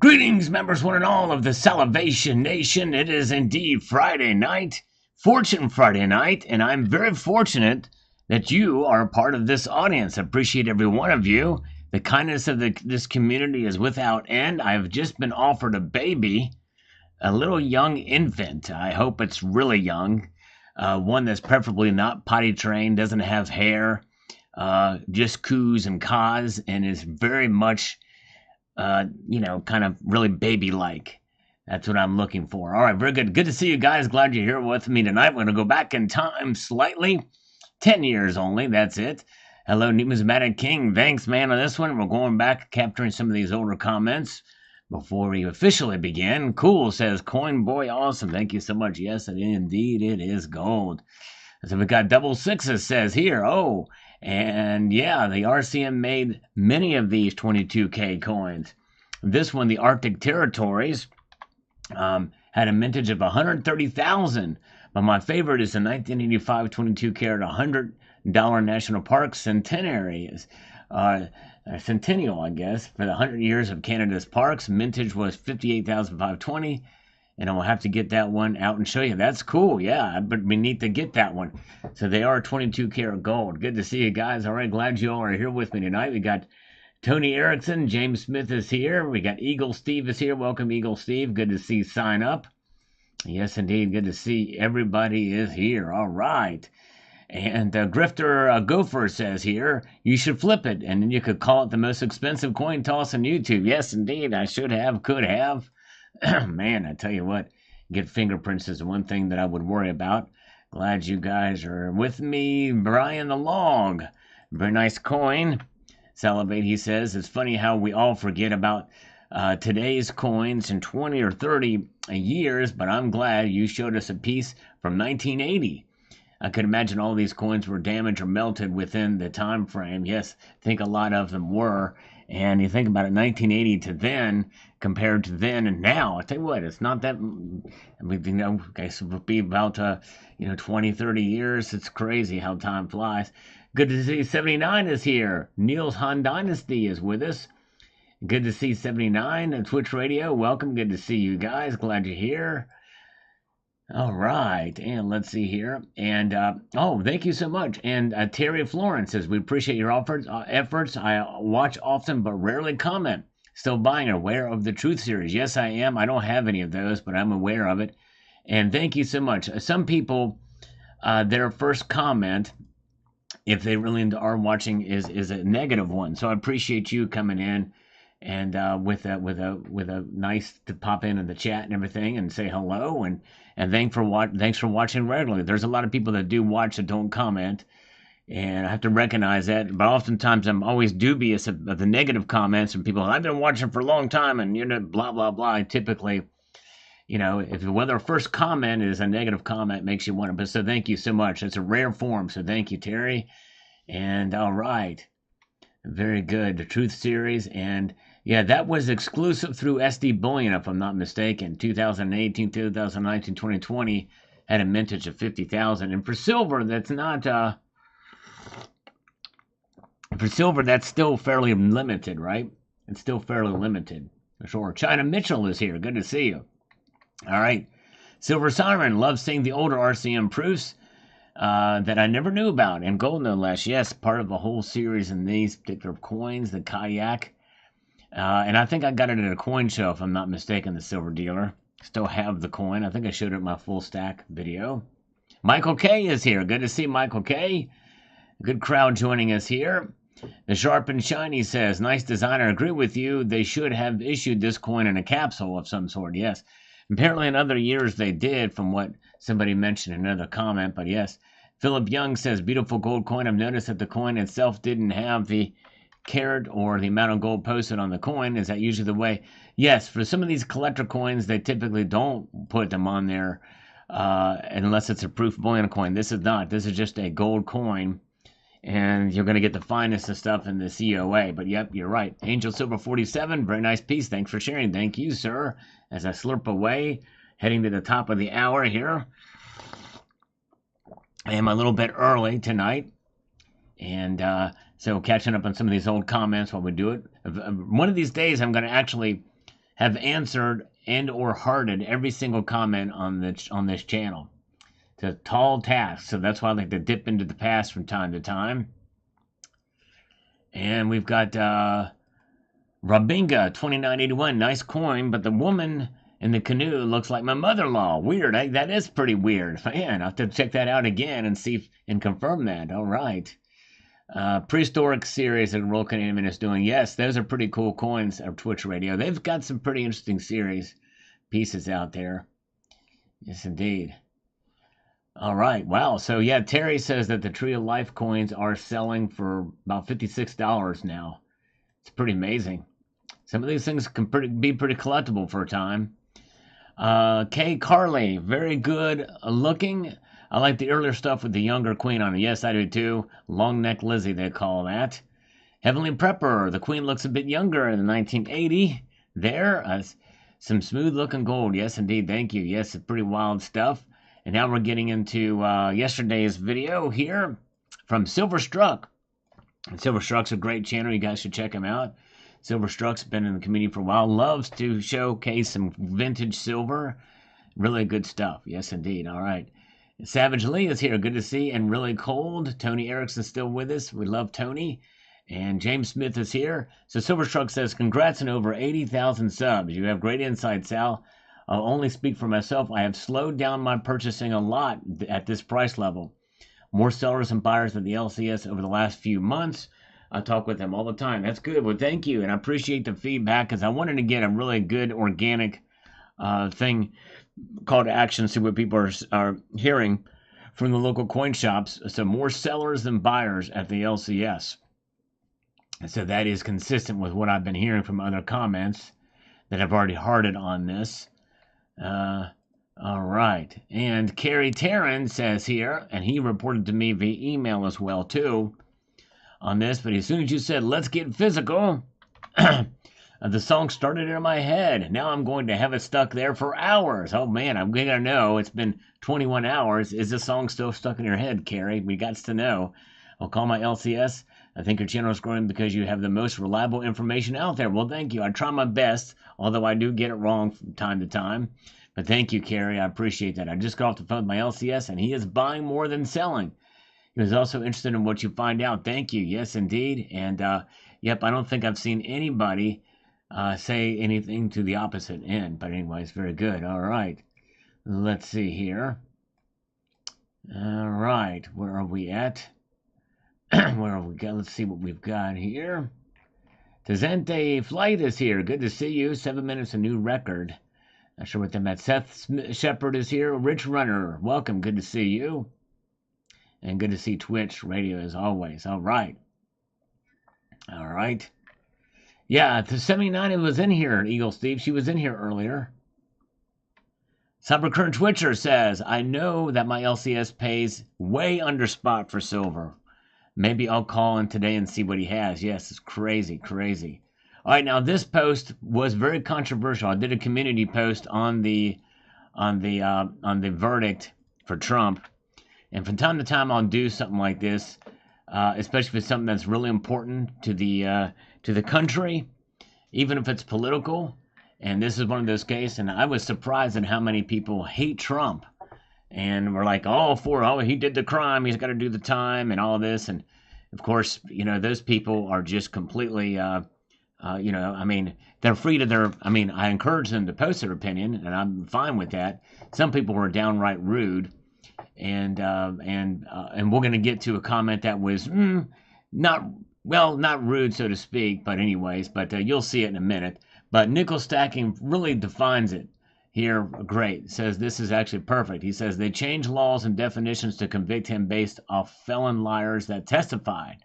Greetings, members, one and all of the Salivation Nation. It is indeed Friday night, Fortune Friday night, and I'm very fortunate that you are a part of this audience. I appreciate every one of you. The kindness of this community is without end. I've just been offered a baby, a little young infant. I hope it's really young, one that's preferably not potty trained, doesn't have hair, just coos and caws, and is very much kind of really baby-like. That's what I'm looking for. All right, very good. Good to see you guys. Glad you're here with me tonight. We're going to go back in time slightly. 10 years only, that's it. Hello, Numismatic King. Thanks, man, on this one. We're going back, capturing some of these older comments before we officially begin. Cool, says Coin Boy. Awesome. Thank you so much. Yes, indeed, it is gold. So we got double sixes, says here. Oh, and yeah, the RCM made many of these 22K coins. This one, the Arctic Territories, had a mintage of 130,000. But my favorite is the 1985 22-carat $100 National Park Centenary. Centennial, I guess, for the 100 years of Canada's parks. Mintage was 58,520. And I'll have to get that one out and show you. That's cool, yeah, but we need to get that one. So they are 22 karat gold. Good to see you guys. All right, glad you all are here with me tonight. We got Tony Erickson, James Smith is here. We got Eagle Steve is here. Welcome, Eagle Steve. Good to see you sign up. Yes, indeed, good to see everybody is here. All right. And Grifter Gopher says here, you should flip it, and then you could call it the most expensive coin toss on YouTube. Yes, indeed, I should have, could have. Man, I tell you what, get fingerprints is one thing that I would worry about. Glad you guys are with me. Brian the Log, very nice coin. Salivate, he says, it's funny how we all forget about today's coins in 20 or 30 years, but I'm glad you showed us a piece from 1980. I could imagine all these coins were damaged or melted within the time frame. Yes, I think a lot of them were. And you think about it, 1980 to then, compared to then and now, I tell you what, it's not that, okay, so it'll be about, 20, 30 years. It's crazy how time flies. Good to see 79 is here. Niels Han Dynasty is with us. Good to see 79 on Twitch Radio. Welcome. Good to see you guys. Glad you're here. All right, and let's see here. And, thank you so much. And Terry Florence says, we appreciate your efforts. I watch often but rarely comment. Still buying Aware of the Truth series. Yes, I am. I don't have any of those, but I'm aware of it. And thank you so much. Some people, their first comment, if they really are watching, is a negative one. So I appreciate you coming in and with a nice to pop in the chat and everything and say hello and thanks for watching regularly. There's a lot of people that do watch that don't comment, and I have to recognize that. But oftentimes I'm always dubious of the negative comments from people. I've been watching for a long time, and blah blah blah. Typically, whether a first comment is a negative comment makes you wonder. But so thank you so much. It's a rare form. So thank you, Terry. And all right, very good. The Truth series and. Yeah, that was exclusive through SD Bullion, if I'm not mistaken. 2018, 2019, 2020 had a mintage of 50,000. And for silver, that's not... for silver, that's still fairly limited, right? It's still fairly limited. For sure. China Mitchell is here. Good to see you. All right. Silver Siren loves seeing the older RCM proofs that I never knew about. And gold, no less. Yes, part of the whole series in these particular coins, the kayak. And I think I got it at a coin show, if I'm not mistaken, the silver dealer. Still have the coin. I think I showed it in my full stack video. Michael K is here. Good to see Michael K. Good crowd joining us here. The Sharp and Shiny says, nice designer. Agree with you. They should have issued this coin in a capsule of some sort. Yes. Apparently in other years they did, from what somebody mentioned in another comment. But yes. Philip Young says, beautiful gold coin. I've noticed that the coin itself didn't have the carat or the amount of gold posted on the coin. Is that usually the way? Yes, for some of these collector coins, they typically don't put them on there unless it's a proof bullion coin. This is not. This is just a gold coin, and you're going to get the finest of stuff in the COA. But yep, you're right. Angel Silver 47, very nice piece. Thanks for sharing. Thank you, sir. As I slurp away, heading to the top of the hour here. I am a little bit early tonight, and so catching up on some of these old comments while we do it. One of these days, I'm going to actually have answered and or hearted every single comment on this channel. It's a tall task, so that's why I like to dip into the past from time to time. And we've got Rabinga 2981, nice coin, but the woman in the canoe looks like my mother-in-law. Weird. That is pretty weird. Man, I'll have to check that out again and see and confirm that. All right. Prehistoric series that Roll Canadian is doing. Yes, those are pretty cool coins of Twitch Radio. They've got some pretty interesting series pieces out there. Yes, indeed. All right. Wow. So, yeah, Terry says that the Tree of Life coins are selling for about $56 now. It's pretty amazing. Some of these things can be pretty collectible for a time. Kay Carly, very good looking. I like the earlier stuff with the younger queen on it. Yes, I do too. Long neck Lizzie, they call that. Heavenly Prepper, the queen looks a bit younger in 1980. There, some smooth looking gold. Yes, indeed. Thank you. Yes, it's pretty wild stuff. And now we're getting into yesterday's video here from Silverstruck. And Silverstruck's a great channel. You guys should check him out. Silverstruck's been in the community for a while. Loves to showcase some vintage silver. Really good stuff. Yes, indeed. All right. Savage Lee is here. Good to see. And really cold. Tony Erickson's still with us. We love Tony. And James Smith is here. So Silverstruck says, congrats on over 80,000 subs. You have great insight, Sal. I'll only speak for myself. I have slowed down my purchasing a lot at this price level. More sellers and buyers at the LCS over the last few months. I talk with them all the time. That's good. Well, thank you. And I appreciate the feedback because I wanted to get a really good organic thing, call to action, see what people are hearing from the local coin shops. So more sellers than buyers at the LCS. And so that is consistent with what I've been hearing from other comments that have already hearted on this. All right. And Kerry Taryn says here, and he reported to me via email as well, too, on this. But as soon as you said, let's get physical, the song started in my head. Now I'm going to have it stuck there for hours. Oh, man, I'm going to know. It's been 21 hours. Is the song still stuck in your head, Kerry? We got to know. I'll call my LCS. I think your channel is growing because you have the most reliable information out there. Well, thank you. I try my best, although I do get it wrong from time to time. But thank you, Kerry. I appreciate that. I just got off the phone with my LCS, and he is buying more than selling. He was also interested in what you find out. Thank you. Yes, indeed. And, yep, I don't think I've seen anybody say anything to the opposite end. But anyways, very good. All right. Let's see here. All right. Where are we at? Where have we got? Let's see what we've got here. Tezente Flight is here. Good to see you. 7 minutes, a new record. Not sure what that meant. Seth Shepard is here. Rich Runner, welcome. Good to see you. And good to see Twitch Radio as always. All right. All right. Yeah, the 79 was in here, Eagle Steve. She was in here earlier. Cybercurrent Twitcher says, I know that my LCS pays way under spot for silver. Maybe I'll call in today and see what he has. Yes, it's crazy, crazy. All right, now this post was very controversial. I did a community post on the verdict for Trump, and from time to time I'll do something like this, especially if it's something that's really important to the country, even if it's political. And this is one of those cases, and I was surprised at how many people hate Trump. And we're like, he did the crime, he's got to do the time, and all this. And of course, those people are just completely, they're free to I encourage them to post their opinion, and I'm fine with that. Some people were downright rude, and we're going to get to a comment that was not rude, so to speak, but anyways, but you'll see it in a minute. But nickel stacking really defines it. Here, great, says this is actually perfect. He says they change laws and definitions to convict him based off felon liars that testified.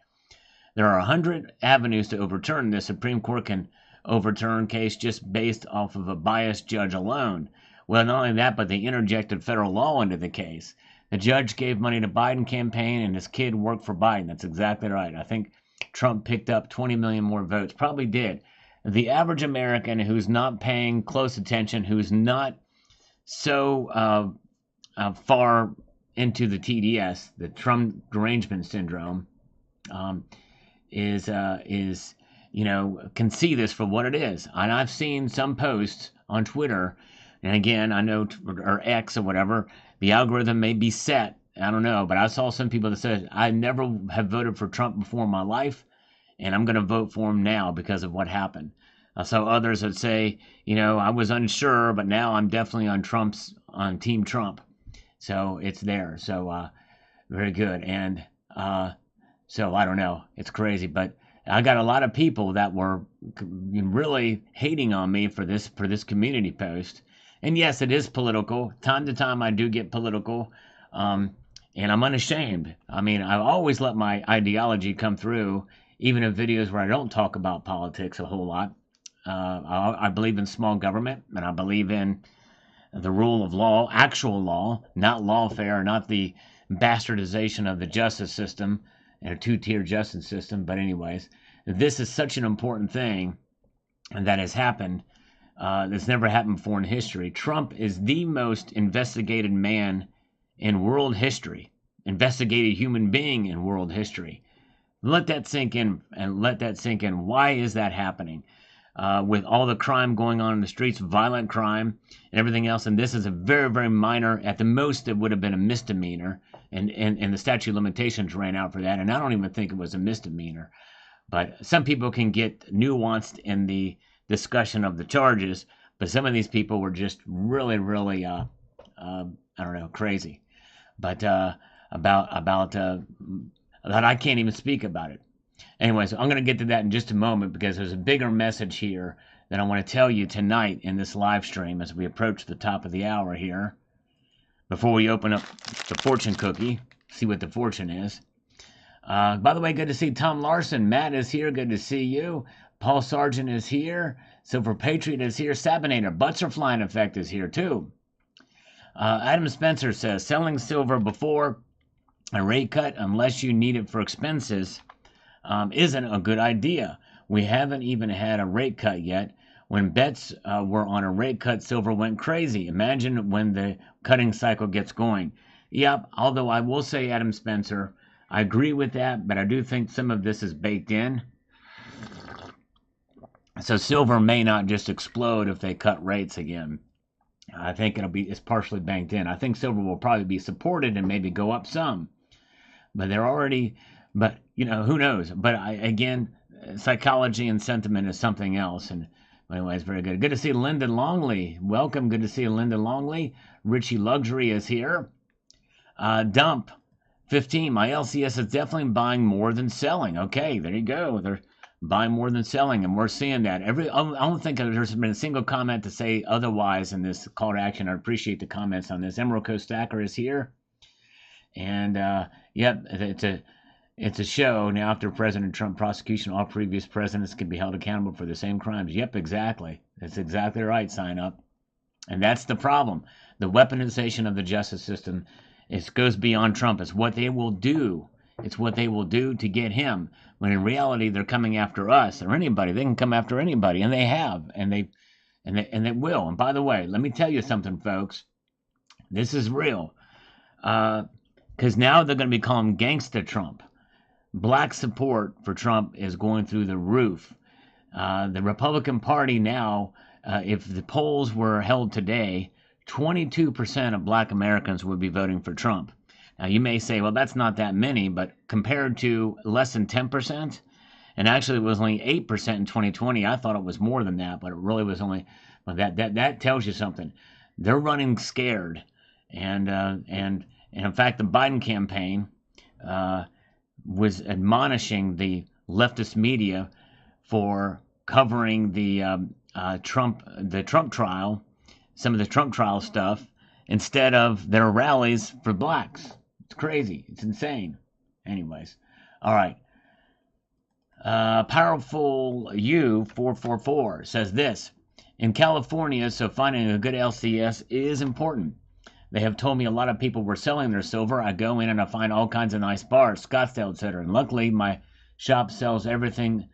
There are 100 avenues to overturn. The Supreme Court can overturn case just based off of a biased judge alone. Well, not only that, but they interjected federal law into the case. The judge gave money to Biden campaign, and his kid worked for Biden. That's exactly right. I think Trump picked up 20 million more votes. Probably did. The average American who's not paying close attention, who's not so far into the TDS, the Trump derangement syndrome, is can see this for what it is. And I've seen some posts on Twitter, and again, I know, or X or whatever, the algorithm may be set. I don't know, but I saw some people that said, I never have voted for Trump before in my life, and I'm going to vote for him now because of what happened. I saw others that say, I was unsure, but now I'm definitely on Team Trump. So it's there. So very good. And so I don't know. It's crazy, but I got a lot of people that were really hating on me for this community post. And yes, it is political. Time to time, I do get political, and I'm unashamed. I mean, I always let my ideology come through, even in videos where I don't talk about politics a whole lot. I believe in small government, and I believe in the rule of law, actual law, not lawfare, not the bastardization of the justice system and a two-tier justice system. But anyways, this is such an important thing that has happened. That's never happened before in history. Trump is the most investigated man in world history, investigated human being in world history. Let that sink in, and let that sink in. Why is that happening? With all the crime going on in the streets, violent crime, and everything else. And this is a very, very minor, at the most, it would have been a misdemeanor. And the statute of limitations ran out for that. And I don't even think it was a misdemeanor. But some people can get nuanced in the discussion of the charges. But some of these people were just really, really, I don't know, crazy. But about that I can't even speak about it. Anyways, I'm going to get to that in just a moment, because there's a bigger message here that I want to tell you tonight in this live stream as we approach the top of the hour here. Before we open up the fortune cookie, see what the fortune is. By the way, good to see Tom Larson. Matt is here. Good to see you. Paul Sargent is here. Silver Patriot is here. Sabinator, Butterfly Effect is here too. Adam Spencer says, selling silver before a rate cut, unless you need it for expenses, isn't a good idea. We haven't even had a rate cut yet. When bets were on a rate cut, silver went crazy. Imagine when the cutting cycle gets going. Yep, although I will say, Adam Spencer, I agree with that, but I do think some of this is baked in. So silver may not just explode if they cut rates again. I think it's partially banked in. I think silver will probably be supported and maybe go up some. But who knows? But again, psychology and sentiment is something else. And anyways, very good. Good to see Lyndon Longley. Welcome. Good to see Lyndon Longley. Richie Luxury is here. Dump 15. My LCS is definitely buying more than selling. Okay, there you go. They're buying more than selling, and we're seeing that. I don't think there's been a single comment to say otherwise in this call to action. I appreciate the comments on this. Emerald Coast Stacker is here. And yep, it's a show. Now, after President Trump prosecution, all previous presidents can be held accountable for the same crimes. Yep, exactly. That's exactly right. Sign up. And that's the problem. The weaponization of the justice system goes beyond Trump. It's what they will do. It's what they will do to get him. When in reality, they're coming after us or anybody. They can come after anybody, and they have, and they will. And by the way, let me tell you something, folks. This is real. Because now they're going to be calling gangsta Trump. Black support for Trump is going through the roof. The Republican Party now, if the polls were held today, 22% of black Americans would be voting for Trump. Now, you may say, well, that's not that many, but compared to less than 10%, and actually it was only 8% in 2020. I thought it was more than that, but it really was only, well, that tells you something. They're running scared. And in fact, the Biden campaign was admonishing the leftist media for covering the Trump trial, some of the Trump trial stuff, instead of their rallies for blacks. It's crazy. It's insane. Anyways, all right. Powerful U 444 says this: in California, so finding a good LCS is important. They have told me a lot of people were selling their silver. I go in and I find all kinds of nice bars, Scottsdale, etc. And luckily, my shop sells everything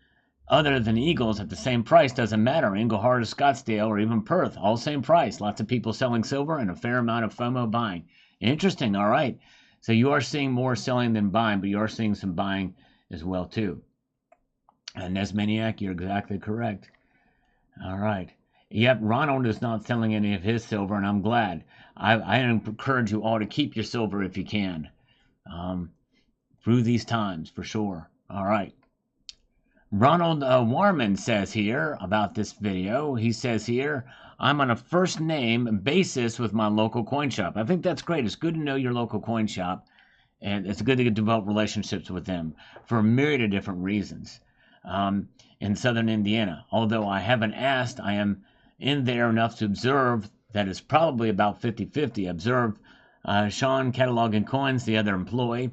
other than Eagles at the same price. Doesn't matter. Englehart or Scottsdale or even Perth, all same price. Lots of people selling silver and a fair amount of FOMO buying. Interesting. All right. So you are seeing more selling than buying, but you are seeing some buying as well too. And Nesmaniac, you're exactly correct. All right. Yep, Ronald is not selling any of his silver, and I'm glad. I encourage you all to keep your silver if you can, um, through these times, for sure. All right. Ronald Warman says here about this video, he says here, I'm on a first name basis with my local coin shop. I think that's great. It's good to know your local coin shop, and it's good to develop relationships with them for a myriad of different reasons. In southern Indiana, although I haven't asked, I am in there enough to observe that it's probably about 50-50. Observe Sean cataloging coins, the other employee,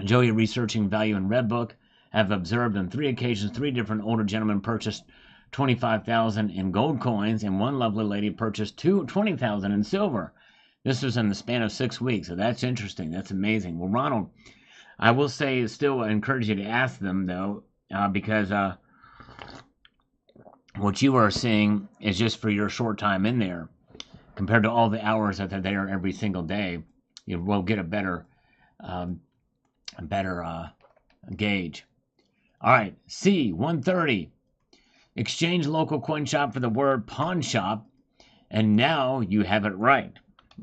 Joey researching value in Redbook, have observed on 3 occasions 3 different older gentlemen purchased 25,000 in gold coins, and one lovely lady purchased 20,000 in silver. This was in the span of 6 weeks, so that's interesting. That's amazing. Well, Ronald, I will say, still encourage you to ask them, though, because what you are seeing is just for your short time in there. Compared to all the hours that they're there every single day, you will get a better gauge. All right, C130. Exchange local coin shop for the word pawn shop, and now you have it right.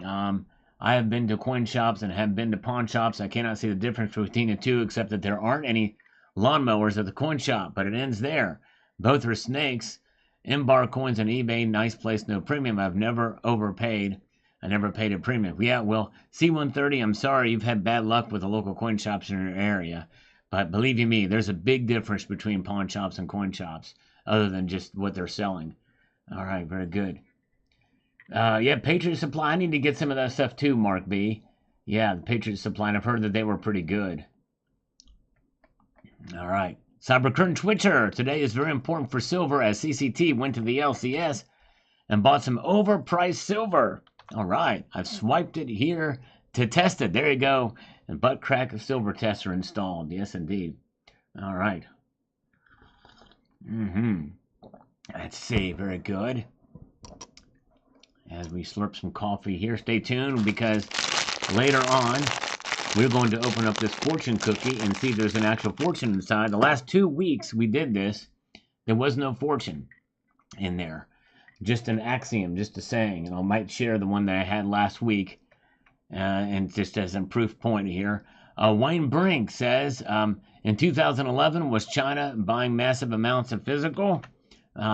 I have been to coin shops and have been to pawn shops. I cannot see the difference between the two, except that there aren't any lawnmowers at the coin shop, but it ends there. Both are snakes. M-bar coins on eBay, nice place, no premium. I've never overpaid. I never paid a premium. Yeah, well, C130, I'm sorry you've had bad luck with the local coin shops in your area. But believe you me, there's a big difference between pawn shops and coin shops, other than just what they're selling. All right, very good. Yeah, Patriot Supply. I need to get some of that stuff too, Mark B. Yeah, the Patriot Supply, and I've heard that they were pretty good. All right. Cybercurtain Twitcher. Today is very important for silver as CCT went to the LCS and bought some overpriced silver. All right. I've swiped it here to test it. There you go. And butt crack of silver tester installed. Yes, indeed. All right. Let's see. Very good. As we slurp some coffee here, stay tuned because later on we're going to open up this fortune cookie and see if there's an actual fortune inside. The last 2 weeks we did this, there was no fortune in there. Just an axiom, just a saying. And I might share the one that I had last week, and just as a proof point here. Wayne Brink says, in 2011, was China buying massive amounts of physical?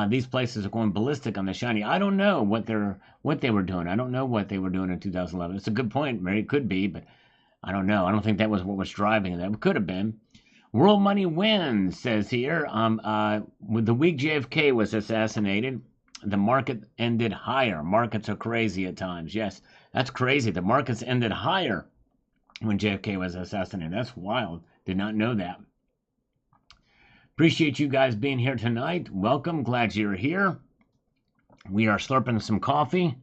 These places are going ballistic on the shiny. I don't know what they were doing. I don't know what they were doing in 2011. It's a good point, Mary. It could be, but I don't know. I don't think that was what was driving that. It could have been. World Money Wins says here, with the week JFK was assassinated, the market ended higher. Markets are crazy at times. Yes, that's crazy. The markets ended higher when JFK was assassinated. That's wild. Did not know that. Appreciate you guys being here tonight. Welcome. Glad you're here. We are slurping some coffee,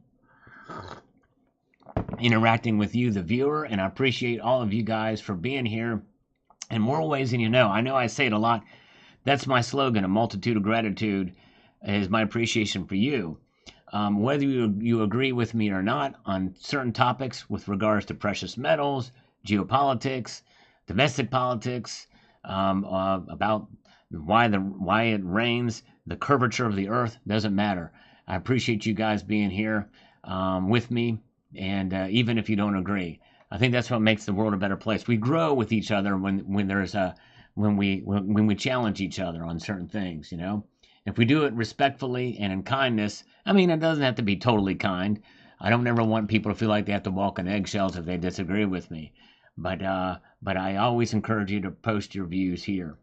interacting with you, the viewer, and I appreciate all of you guys for being here in more ways than you know. I know I say it a lot. That's my slogan, a multitude of gratitude is my appreciation for you. Whether you agree with me or not on certain topics with regards to precious metals, geopolitics, domestic politics, about why it rains, the curvature of the earth, doesn't matter. I appreciate you guys being here with me, and even if you don't agree, I think that's what makes the world a better place. We grow with each other when we challenge each other on certain things. You know, if we do it respectfully and in kindness. I mean, it doesn't have to be totally kind. I don't ever want people to feel like they have to walk on eggshells if they disagree with me. But I always encourage you to post your views here.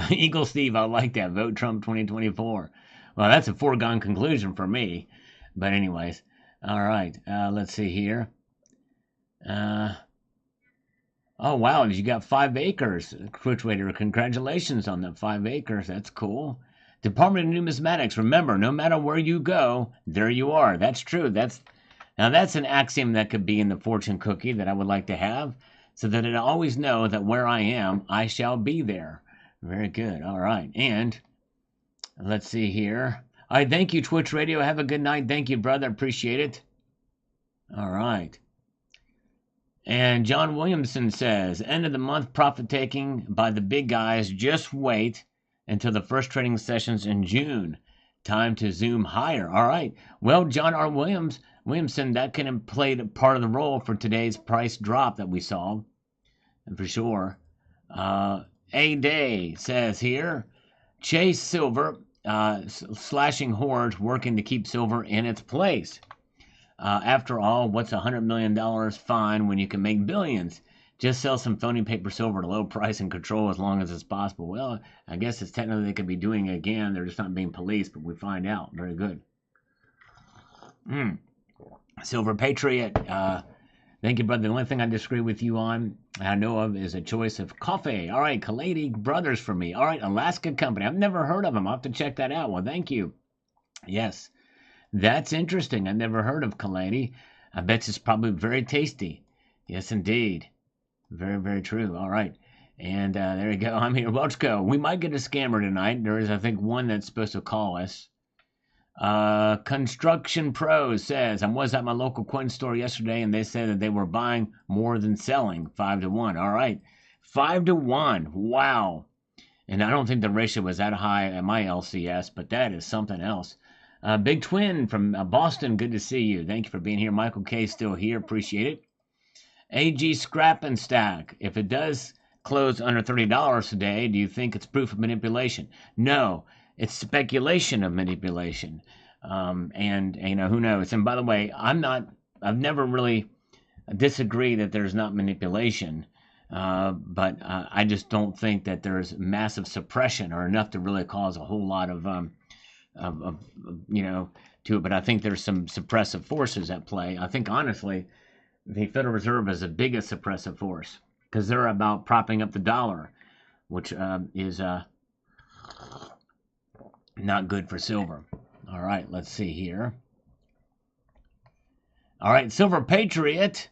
Eagle Steve, I like that. Vote Trump 2024. Well, that's a foregone conclusion for me. But anyways, all right. Let's see here. Oh, wow. You got 5 acres. Quick Waiter, congratulations on that 5 acres. That's cool. Department of Numismatics. Remember, no matter where you go, there you are. That's true. That's an axiom that could be in the fortune cookie that I would like to have, so that I always know that where I am, I shall be there. Very good. All right. And let's see here. All right. Thank you, Twitch Radio. Have a good night. Thank you, brother. Appreciate it. All right. And John Williamson says, end of the month profit taking by the big guys. Just wait. until the first trading sessions in June. Time to zoom higher. All right. Well, John R. Williamson, that can have played part of the role for today's price drop that we saw, for sure. A Day says here, chase silver, slashing hordes working to keep silver in its place. After all, what's $100 million fine when you can make billions? Just sell some phony paper silver at a low price and control as long as it's possible. Well, I guess it's technically they could be doing it again. They're just not being policed, but we find out. Very good. Silver Patriot. Thank you, brother. The only thing I disagree with you on, I know of, is a choice of coffee. All right, Kaladi Brothers for me. All right, Alaska Company. I've never heard of them. I'll have to check that out. Well, thank you. Yes, that's interesting. I've never heard of Kaladi. I bet it's probably very tasty. Yes, indeed. Very, very true. All right. And there you go. I'm here. Let's go. We might get a scammer tonight. There is, I think, one that's supposed to call us. Construction Pros says, I was at my local coin store yesterday, and they said that they were buying more than selling, 5-to-1. All right. 5-to-1. Wow. And I don't think the ratio was that high at my LCS, but that is something else. Big Twin from Boston, good to see you. Thank you for being here. Michael K. still here. Appreciate it. AG Scrap and Stack. If it does close under $30 today, do you think it's proof of manipulation? No, it's speculation of manipulation. And you know, who knows? And by the way, I've never really disagreed that there's not manipulation. But I just don't think that there's massive suppression or enough to really cause a whole lot of you know, to it. But I think there's some suppressive forces at play. I think honestly, the Federal Reserve is the biggest suppressive force because they're about propping up the dollar, which is not good for silver. All right, let's see here. All right, Silver Patriot.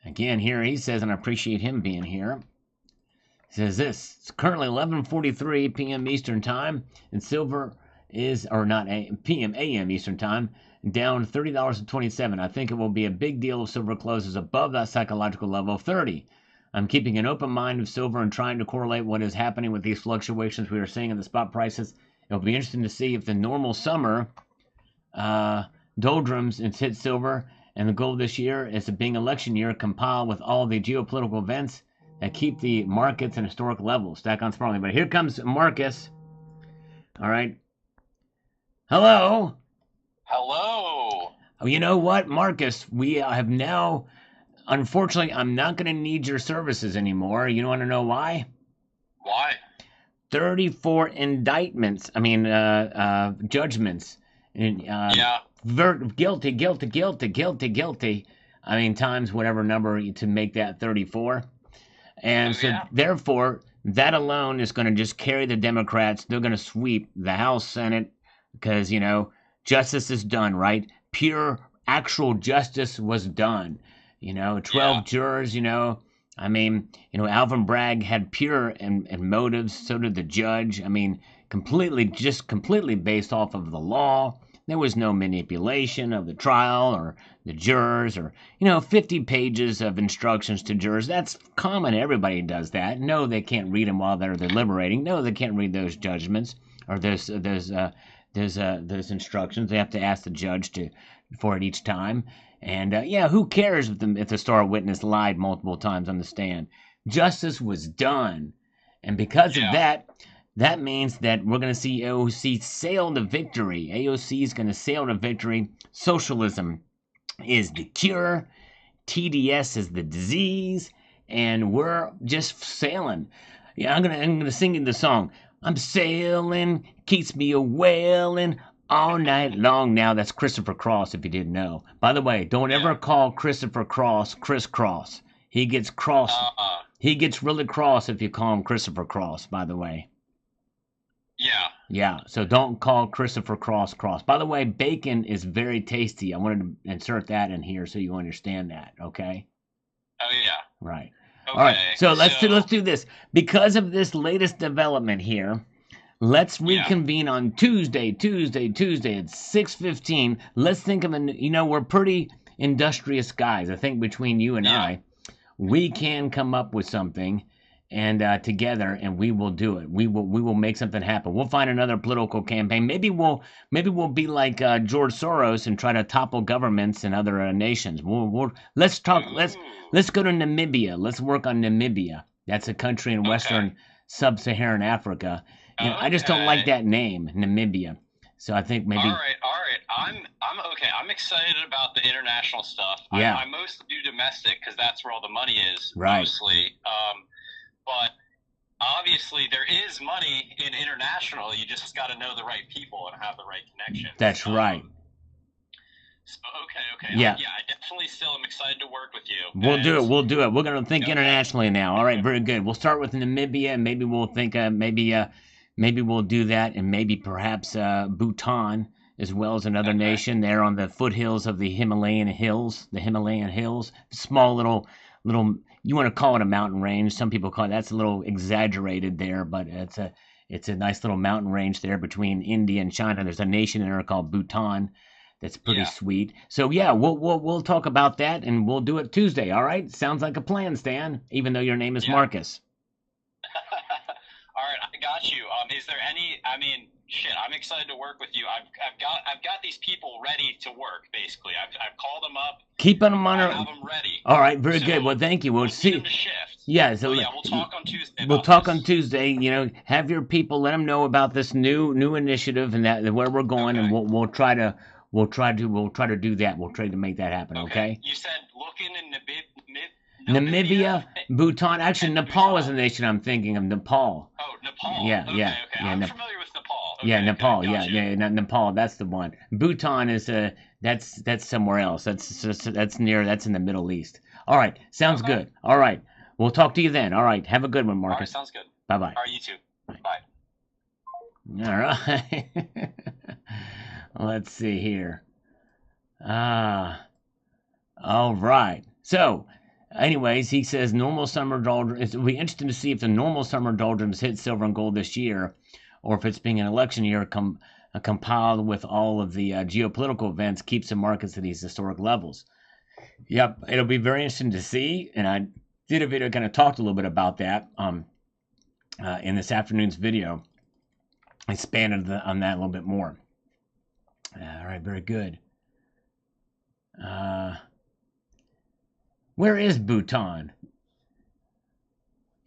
Again, here he says, and I appreciate him being here. He says this, it's currently 11:43 p.m. Eastern Time, and silver is, or not p.m. a.m. Eastern Time, down $30.27. I think it will be a big deal if silver closes above that psychological level of 30. I'm keeping an open mind of silver and trying to correlate what is happening with these fluctuations we are seeing in the spot prices. It'll be interesting to see if the normal summer doldrums hit silver, and the goal this year is to being election year compile with all the geopolitical events that keep the markets at historic levels. Stack on smartly. But here comes Marcus. All right. Hello. Hello. You know what, Marcus? We have now, unfortunately, I'm not going to need your services anymore. You want to know why? Why? 34 indictments. I mean, judgments. Yeah. Guilty. I mean, times whatever number to make that 34. And therefore, that alone is going to just carry the Democrats. They're going to sweep the House, Senate, because, you know, justice is done, right? Pure, actual justice was done. You know, 12 jurors, you know. I mean, you know, Alvin Bragg had pure and motives. So did the judge. I mean, completely based off of the law. There was no manipulation of the trial or the jurors or, you know, 50 pages of instructions to jurors. That's common. Everybody does that. No, they can't read them while they're deliberating. No, they can't read those judgments or those instructions. They have to ask the judge for it each time. And who cares if the star witness lied multiple times on the stand? Justice was done, and because of that, that means that we're going to see AOC sail to victory. AOC is going to sail to victory. Socialism is the cure. TDS is the disease, and we're just sailing. Yeah, I'm gonna sing you the song. I'm sailing, keeps me a whaling all night long. Now that's Christopher Cross, if you didn't know. By the way, don't ever call Christopher Cross Chris Cross. He gets cross. He gets really cross if you call him Christopher Cross, by the way. Yeah, so don't call Christopher Cross Cross. By the way, bacon is very tasty. I wanted to insert that in here so you understand that, okay? Oh, yeah. Right. Okay. All right, so let's do this. Because of this latest development here, let's reconvene on Tuesday at 6:15. Let's think of we're pretty industrious guys. I think between you and I, we can come up with something and together, and we will do it. We will make something happen. We'll find another political campaign. Maybe we'll be like George Soros and try to topple governments in other nations. Let's talk. Let's go to Namibia. Let's work on Namibia. That's a country in Western Sub-Saharan Africa. I just don't like that name, Namibia. So I think maybe. All right. I'm okay. I'm excited about the international stuff. Yeah. I mostly do domestic because that's where all the money is. Right. Mostly. But obviously there is money in international. You just got to know the right people and have the right connections. That's right. So, okay. Yeah. I definitely still am excited to work with you. We'll do it. We're going to think internationally now. All right, very good. We'll start with Namibia, and maybe we'll think maybe we'll do that, and maybe perhaps Bhutan as well as another nation there on the foothills of the Himalayan hills. Small little, you want to call it a mountain range. Some people call it, that's a little exaggerated there, but it's a nice little mountain range there between India and China. There's a nation in there called Bhutan. That's pretty sweet. So yeah, we'll talk about that, and we'll do it Tuesday. All right, sounds like a plan, Stan. Even though your name is Marcus. All right, I got you. Is there any? I mean, shit, I'm excited to work with you. I've got these people ready to work. Basically, I've called them up. Keeping them on. I have them ready. All right, very good. Well, thank you. We'll see. Them to shift. Yeah. So we'll talk on Tuesday. We'll talk on Tuesday. Have your people, let them know about this new initiative and that where we're going, and we'll try to. We'll try to do that. We'll try to make that happen, okay? You said looking in Namibia, Bhutan. Actually, Nepal is a nation I'm thinking of. Nepal. Oh, Nepal. Yeah. I'm familiar with Nepal. Nepal. Nepal. That's the one. Bhutan is that's somewhere else. That's in the Middle East. All right, sounds good. All right, we'll talk to you then. All right, have a good one, Marcus. All right, sounds good. Bye-bye. All right, you too. Bye. All right. Let's see here. All right. So, anyways, he says normal summer doldrums. It'll be interesting to see if the normal summer doldrums hit silver and gold this year, or if it's being an election year compiled with all of the geopolitical events keeps the markets at these historic levels. Yep, it'll be very interesting to see. And I did a video kind of talked a little bit about that in this afternoon's video. I expanded on that a little bit more. All right, very good. Where is Bhutan?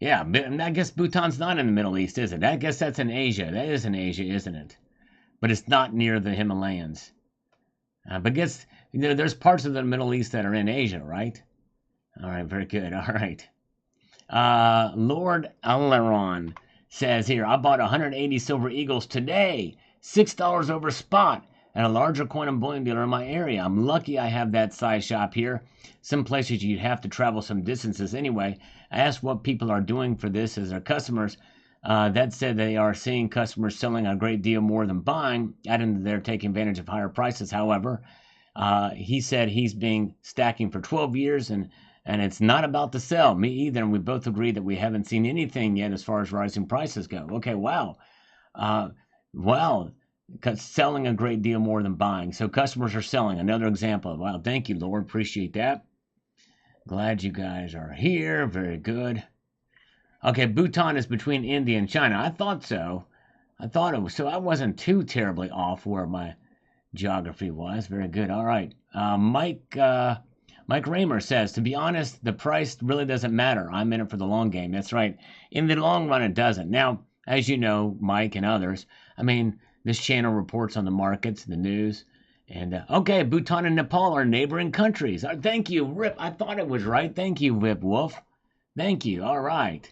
Yeah, I guess Bhutan's not in the Middle East, is it? I guess that's in Asia. That is in Asia, isn't it? But it's not near the Himalayas. But I guess there's parts of the Middle East that are in Asia, right? All right, very good. All right. Lord Aleron says here, I bought 180 silver eagles today, $6 over spot, at a larger coin and bullion dealer in my area. I'm lucky I have that size shop here. Some places you'd have to travel some distances anyway. I asked what people are doing for this as their customers. That said, they are seeing customers selling a great deal more than buying, adding that they're taking advantage of higher prices. However, he said he's been stacking for 12 years and it's not about to sell. Me either, and we both agree that we haven't seen anything yet as far as rising prices go. Okay, wow. Selling a great deal more than buying. So customers are selling. Another example. Wow, thank you, Lord. Appreciate that. Glad you guys are here. Very good. Okay, Bhutan is between India and China. I thought so. I thought it was. So I wasn't too terribly off where my geography was. Very good. All right. Mike Raymer says, to be honest, the price really doesn't matter. I'm in it for the long game. That's right. In the long run, it doesn't. Now, as you know, Mike and others, I mean, this channel reports on the markets, the news. And, okay, Bhutan and Nepal are neighboring countries. Thank you, Rip. I thought it was right. Thank you, Rip Wolf. Thank you. All right.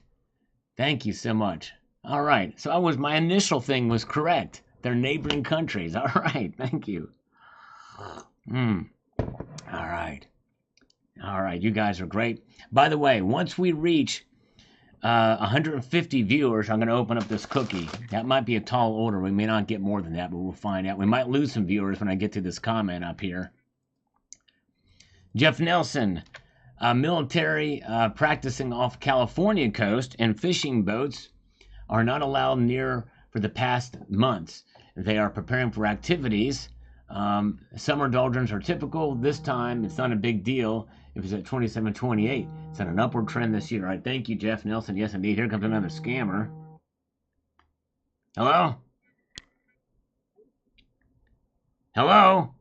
Thank you so much. All right. So my initial thing was correct. They're neighboring countries. All right. Thank you. All right. All right. You guys are great. By the way, once we reach 150 viewers, I'm going to open up this cookie. That might be a tall order. We may not get more than that, but we'll find out. We might lose some viewers when I get to this comment up here. Jeff Nelson, military practicing off California coast and fishing boats are not allowed near for the past months. They are preparing for activities Summer doldrums are typical. This time, it's not a big deal. If it's at 27.28, it's on an upward trend this year. All right, thank you, Jeff Nelson. Yes, indeed. Here comes another scammer. Hello? Hello?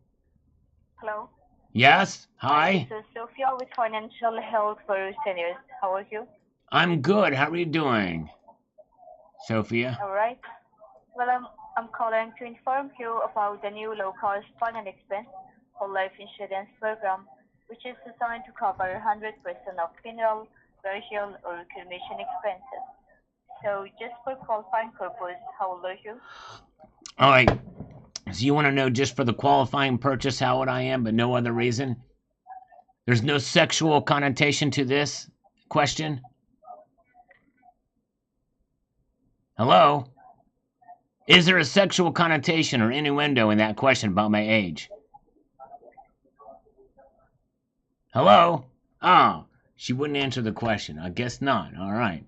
Hello. Yes? Hi? This is Sophia with Financial Health for Seniors. How are you? I'm good. How are you doing, Sophia? All right. Well, I'm calling to inform you about the new low-cost fund and expense whole life insurance program, which is designed to cover 100% of funeral, burial, or cremation expenses. So, just for qualifying purpose, how old are you? All right. So you want to know just for the qualifying purchase how old I am, but no other reason? There's no sexual connotation to this question? Hello? Is there a sexual connotation or innuendo in that question about my age? Hello? Oh, she wouldn't answer the question. I guess not. All right.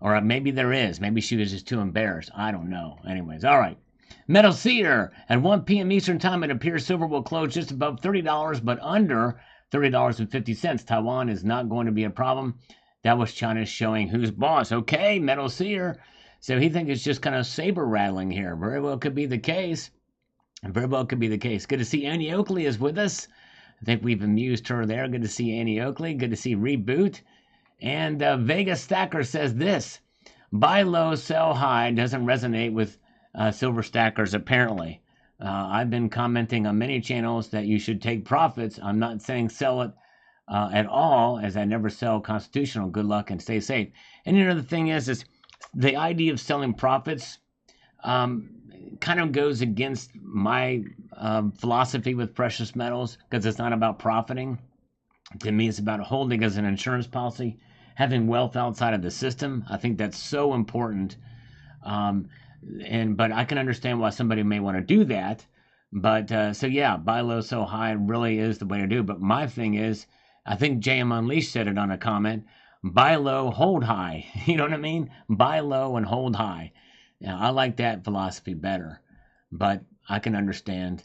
Or maybe there is. Maybe she was just too embarrassed. I don't know. Anyways, all right. Metal Cedar. At 1 p.m. Eastern Time, it appears silver will close just above $30, but under $30.50. Taiwan is not going to be a problem. That was China showing who's boss. Okay, Metal Cedar. So he thinks it's just kind of saber rattling here. Very well could be the case. Very well could be the case. Good to see Annie Oakley is with us. I think we've amused her there. Good to see Annie Oakley. Good to see Reboot. And Vegas Stacker says this. Buy low, sell high doesn't resonate with silver stackers, apparently. I've been commenting on many channels that you should take profits. I'm not saying sell it at all, as I never sell constitutional. Good luck and stay safe. And the thing is the idea of selling profits kind of goes against my philosophy with precious metals, because it's not about profiting. To me, it's about holding as an insurance policy, having wealth outside of the system. I think that's so important. But I can understand why somebody may want to do that. But so yeah, buy low, sell high really is the way to do. But my thing is, I think JM Unleashed said it on a comment: buy low, hold high. You know what I mean? Buy low and hold high. Yeah, I like that philosophy better. But I can understand.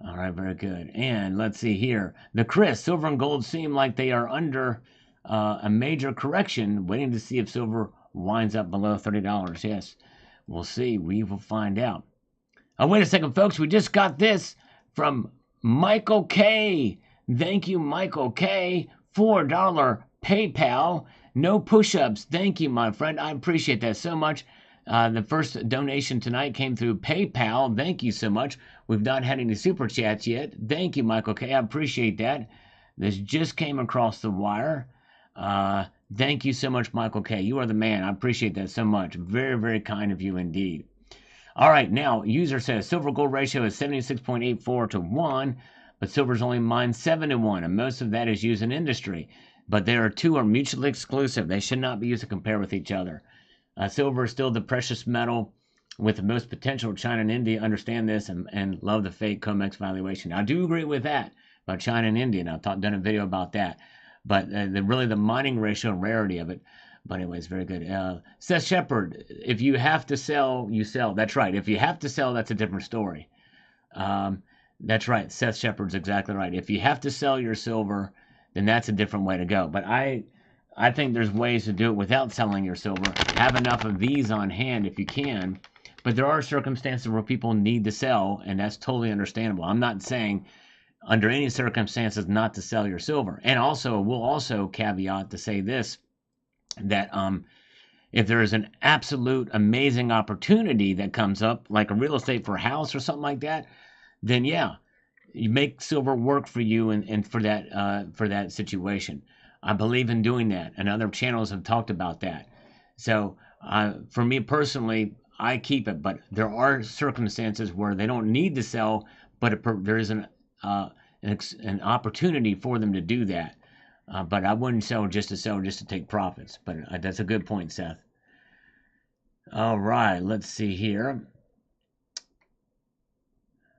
All right, very good. And let's see here. The Chris, silver and gold seem like they are under a major correction, waiting to see if silver winds up below $30. Yes, we'll see. We will find out. Oh, wait a second, folks. We just got this from Michael K. Thank you, Michael K. $4 PayPal. No push-ups. Thank you, my friend. I appreciate that so much. The first donation tonight came through PayPal. Thank you so much. We've not had any super chats yet. Thank you, Michael K. I appreciate that. This just came across the wire. Thank you so much, Michael K. You are the man. I appreciate that so much. Very, very kind of you indeed. All right, now, user says silver gold ratio is 76.84 to 1, but silver's only mined 7 to 1, and most of that is used in industry. But there are two are mutually exclusive. They should not be used to compare with each other. Silver is still the precious metal with the most potential. China and India understand this and love the fake COMEX valuation. I do agree with that about China and India, and I've done a video about that. But really the mining ratio and rarity of it. But anyways, very good. Seth Shepard, if you have to sell, you sell. That's right. If you have to sell, that's a different story. That's right. Seth Shepard's exactly right. If you have to sell your silver, then that's a different way to go. But I think there's ways to do it without selling your silver. Have enough of these on hand if you can. But there are circumstances where people need to sell, and that's totally understandable. I'm not saying under any circumstances not to sell your silver. And also, we'll also caveat to say this, that if there is an absolute amazing opportunity that comes up, like a real estate for a house or something like that, then yeah, you make silver work for you and for that situation. I believe in doing that, and other channels have talked about that. So for me personally, I keep it, but there are circumstances where they don't need to sell, but there is an opportunity for them to do that. But I wouldn't sell just to take profits. But that's a good point, Seth. All right, let's see here.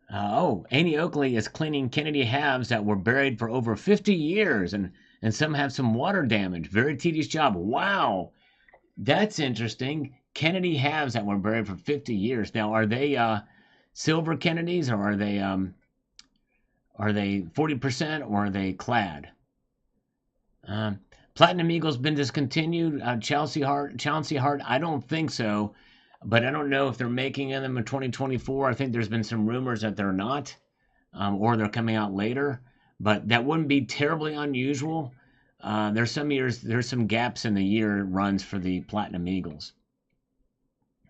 Annie Oakley is cleaning Kennedy halves that were buried for over 50 years, and some have some water damage. Very tedious job. Wow, that's interesting. Kennedy halves that were buried for 50 years. Now, are they silver Kennedys, or are they 40%, or are they clad? Platinum Eagle's been discontinued. Chelsea Heart, I don't think so, but I don't know if they're making them in 2024. I think there's been some rumors that they're not, or they're coming out later, but that wouldn't be terribly unusual. There's some gaps in the year runs for the Platinum Eagles.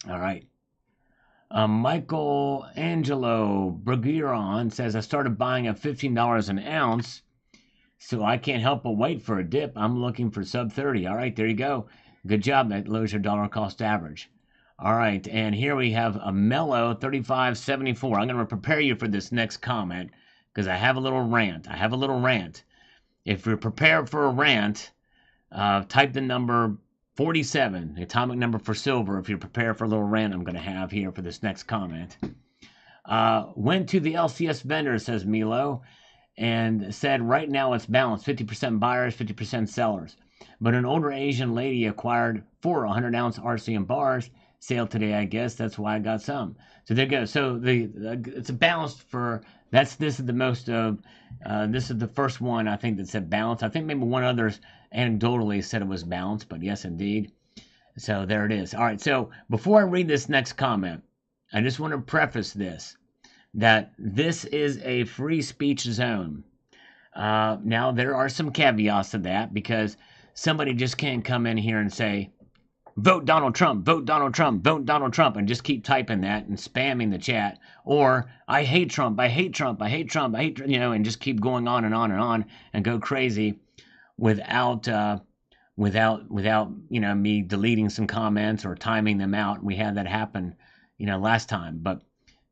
All right. Michael Angelo Bergeron says, I started buying at $15 an ounce, so I can't help but wait for a dip. I'm looking for sub 30. All right, there you go. Good job. That lowers your dollar cost average. All right, and here we have a mellow 35.74. I'm going to prepare you for this next comment because I have a little rant. If you're prepared for a rant, type the number 47, the atomic number for silver, if you're prepared for a little rant I'm going to have here for this next comment. Went to the LCS vendor, says Milo, and said right now it's balanced, 50% buyers, 50% sellers. But an older Asian lady acquired 4 100-ounce RCM bars. Sale today, I guess. That's why I got some. So there you go. So it's a balanced for, this is the most of, this is the first one I think that said balanced. I think maybe one others anecdotally said it was balanced, but yes, indeed. So there it is. All right, so before I read this next comment, I just want to preface this, that this is a free speech zone. Now, there are some caveats to that, because somebody just can't come in here and say, vote Donald Trump, vote Donald Trump, vote Donald Trump, and just keep typing that and spamming the chat, or I hate Trump, I hate Trump, I hate Trump, I hate, and just keep going on and on and on and go crazy without me deleting some comments or timing them out. We had that happen, last time. But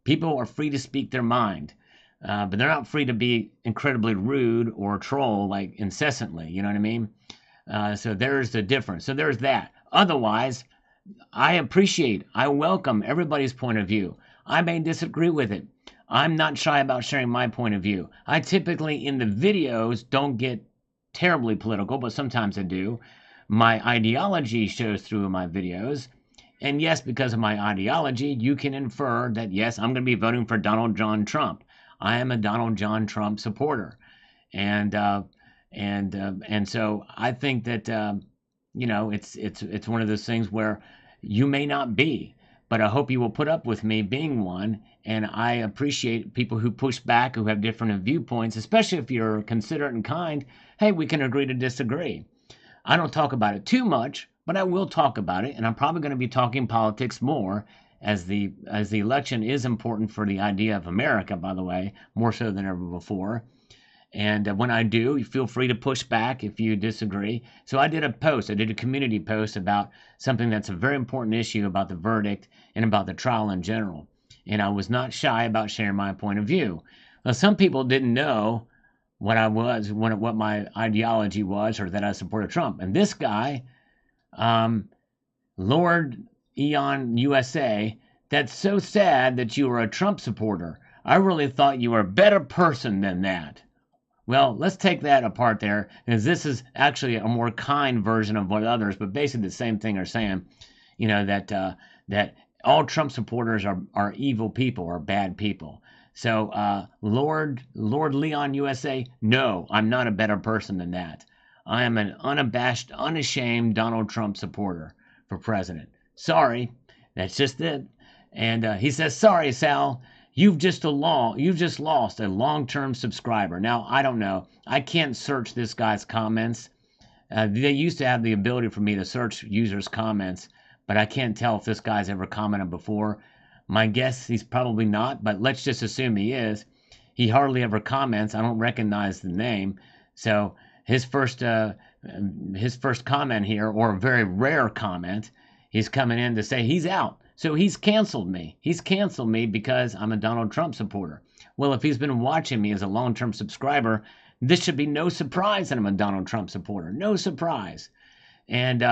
people are free to speak their mind, but they're not free to be incredibly rude or troll like incessantly. You know what I mean? So there's the difference. So there's that. Otherwise, I welcome everybody's point of view. I may disagree with it. I'm not shy about sharing my point of view. I typically, in the videos, don't get terribly political, but sometimes I do. My ideology shows through in my videos. And yes, because of my ideology, you can infer that, yes, I'm going to be voting for Donald John Trump. I am a Donald John Trump supporter. And so I think that, it's one of those things where you may not be, but I hope you will put up with me being one. And I appreciate people who push back, who have different viewpoints, especially if you're considerate and kind. Hey, we can agree to disagree. I don't talk about it too much, but I will talk about it. And I'm probably going to be talking politics more, as the election is important for the idea of America, by the way, more so than ever before. And when I do, you feel free to push back if you disagree. So I did a community post about something that's a very important issue about the verdict and about the trial in general. And I was not shy about sharing my point of view. Well, some people didn't know what my ideology was, or that I supported Trump. And this guy, Lord Eon USA, that's so sad that you are a Trump supporter. I really thought you were a better person than that. Well, let's take that apart there, because this is actually a more kind version of what others, but basically the same thing are saying, that all Trump supporters are evil people, or bad people. So, Lord Leon USA, no, I'm not a better person than that. I am an unabashed, unashamed Donald Trump supporter for president. Sorry, that's just it. And he says, sorry, Sal. You've just lost a long-term subscriber. Now, I don't know. I can't search this guy's comments. They used to have the ability for me to search users' comments, but I can't tell if this guy's ever commented before. My guess, he's probably not, but let's just assume he is. He hardly ever comments. I don't recognize the name. So his first comment here, or a very rare comment, he's coming in to say he's out. So he's canceled me. He's canceled me because I'm a Donald Trump supporter. Well, if he's been watching me as a long-term subscriber, this should be no surprise that I'm a Donald Trump supporter. No surprise. And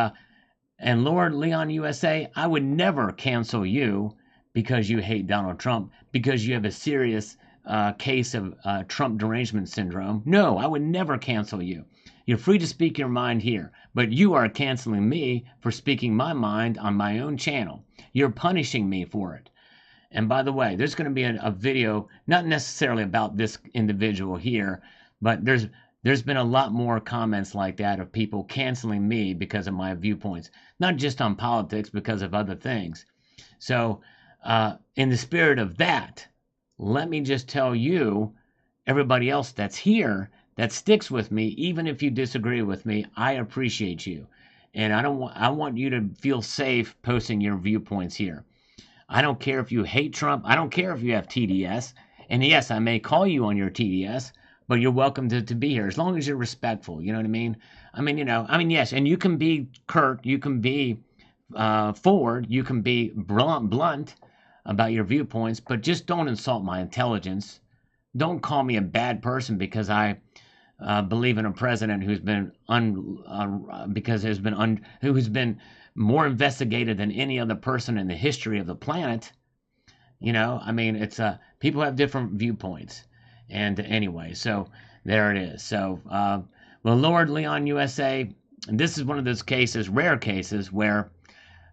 Lord Leon USA, I would never cancel you because you hate Donald Trump, because you have a serious case of Trump derangement syndrome. No, I would never cancel you. You're free to speak your mind here, but you are canceling me for speaking my mind on my own channel. You're punishing me for it. And by the way, there's going to be a video, not necessarily about this individual here, but there's been a lot more comments like that of people canceling me because of my viewpoints, not just on politics, because of other things. So, in the spirit of that, let me just tell you, everybody else that's here, that sticks with me, even if you disagree with me, I appreciate you. And I want you to feel safe posting your viewpoints here. I don't care if you hate Trump. I don't care if you have TDS. And yes, I may call you on your TDS, but you're welcome to be here as long as you're respectful. You know what I mean? Yes, and you can be curt, you can be forward, you can be blunt about your viewpoints, but just don't insult my intelligence. Don't call me a bad person because I believe in a president who's been who's been more investigated than any other person in the history of the planet. It's people have different viewpoints, and anyway, so there it is. So, well, Lord Leon USA, this is one of those cases, rare cases, where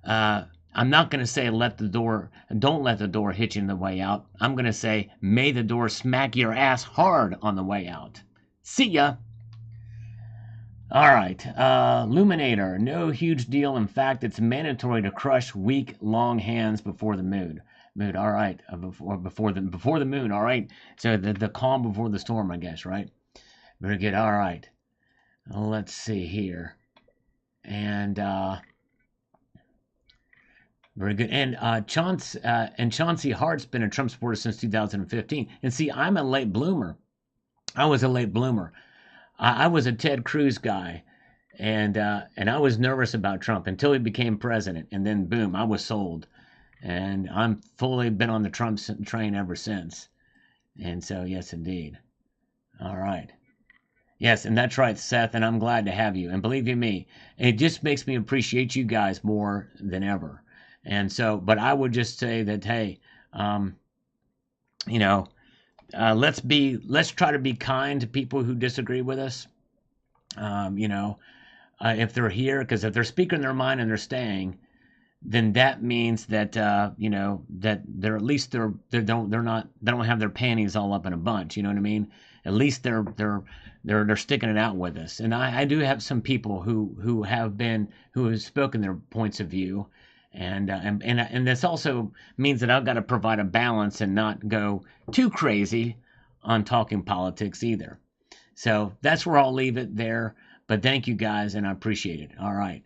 I'm not going to say don't let the door hit you on the way out. I'm going to say, may the door smack your ass hard on the way out. See ya. All right, Luminator, no huge deal. In fact, it's mandatory to crush weak, long hands before the moon. All right, before the moon. All right, so the calm before the storm, I guess, right? Very good. All right, let's see here, and very good. And Chauncey Hart's been a Trump supporter since 2015. And see, I'm a late bloomer. I was a late bloomer. I was a Ted Cruz guy, and I was nervous about Trump until he became president, and then boom, I was sold, and I'm fully been on the Trump train ever since. And so, yes, indeed. All right. Yes, and that's right, Seth, and I'm glad to have you. And believe you me, it just makes me appreciate you guys more than ever. And so, but I would just say that, hey, let's try to be kind to people who disagree with us. If they're here, because if they're speaking their mind and they're staying, then that means that that they're at least they don't have their panties all up in a bunch. You know what I mean? At least they're sticking it out with us. And I do have some people who have spoken their points of view. And this also means that I've got to provide a balance and not go too crazy on talking politics either. So that's where I'll leave it there. But thank you guys, and I appreciate it. All right.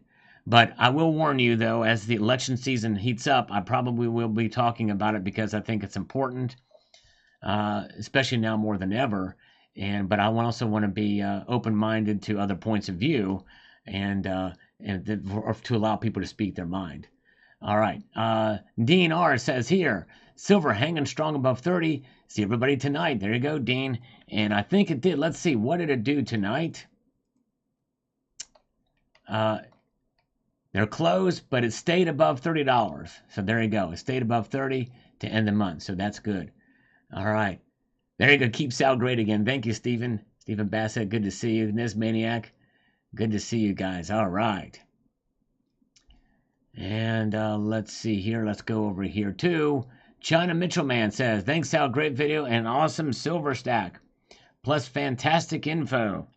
But I will warn you, though, as the election season heats up, I probably will be talking about it because I think it's important, especially now more than ever. But I also want to be open-minded to other points of view and to allow people to speak their mind. All right. Dean R says here, silver hanging strong above 30. See everybody tonight. There you go, Dean. And I think it did. Let's see. What did it do tonight? They're closed, but it stayed above $30. So there you go. It stayed above 30 to end the month. So that's good. All right. There you go. Keep Sal great again. Thank you, Stephen. Stephen Bassett. Good to see you. Niz Maniac. Good to see you guys. All right. And let's see here. Let's go over here too. China Mitchell Man says, thanks, Sal. Great video and awesome silver stack. Plus fantastic info.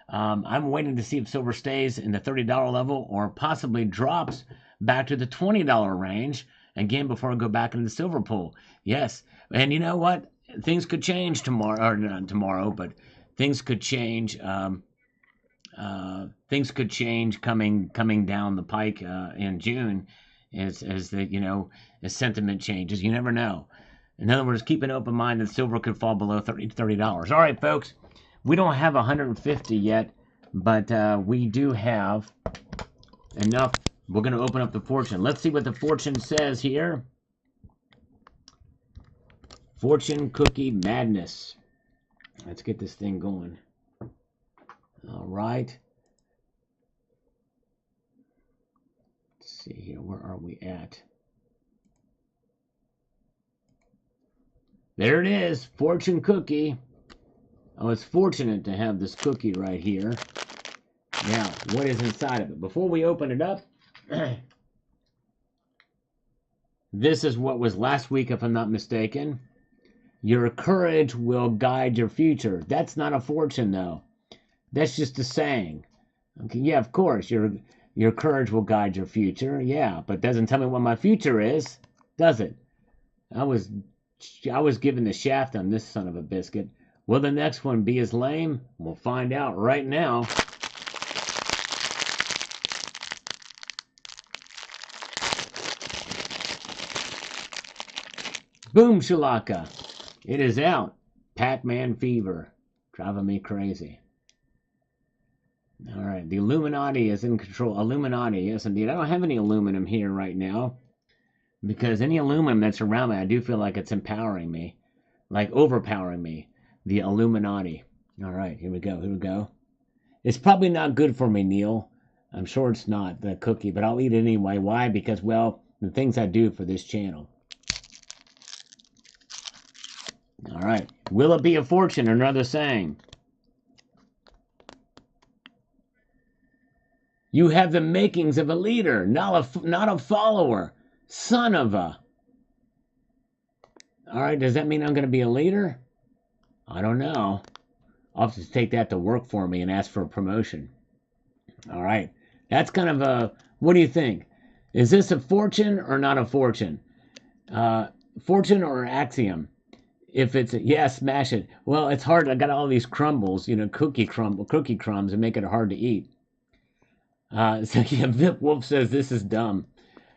I'm waiting to see if silver stays in the $30 level or possibly drops back to the $20 range again before I go back into the silver pool. Yes. And you know what? Things could change tomorrow, or not tomorrow, but things could change. Things could change coming down the pike in June as the as sentiment changes. You never know. In other words, keep an open mind that silver could fall below $30. All right, folks, we don't have 150 yet, but we do have enough. We're going to open up the fortune. Let's see what the fortune says here. Fortune cookie madness. Let's get this thing going. All right. Let's see here. Where are we at? There it is. Fortune cookie. Oh, it's fortunate to have this cookie right here. Now, what is inside of it? Before we open it up, This is what was last week, if I'm not mistaken. Your courage will guide your future. That's not a fortune, though. That's just a saying. Okay, yeah, of course, your courage will guide your future. Yeah, but doesn't tell me what my future is, does it? I was given the shaft on this son of a biscuit. Will the next one be as lame? We'll find out right now. Boom shalaka. It is out. Pac-Man fever. Driving me crazy. All right, the Illuminati is in control. Illuminati, yes indeed. I don't have any aluminum here right now, because any aluminum that's around me, I do feel like it's empowering me, like overpowering me. The Illuminati. All right, here we go. Here we go. It's probably not good for me, Neil. I'm sure it's not, the cookie, but I'll eat it anyway. Why? Because, well, the things I do for this channel. All right. Will it be a fortune? Another saying. You have the makings of a leader, not a follower. Son of a. All right, does that mean I'm going to be a leader? I don't know. I'll have to take that to work for me and ask for a promotion. All right. That's kind of a, what do you think? Is this a fortune or not a fortune? Fortune or axiom? If it's yeah, smash it. Well, it's hard. I got all these crumbles, cookie crumbs, and make it hard to eat. So yeah, Vip Wolf says this is dumb.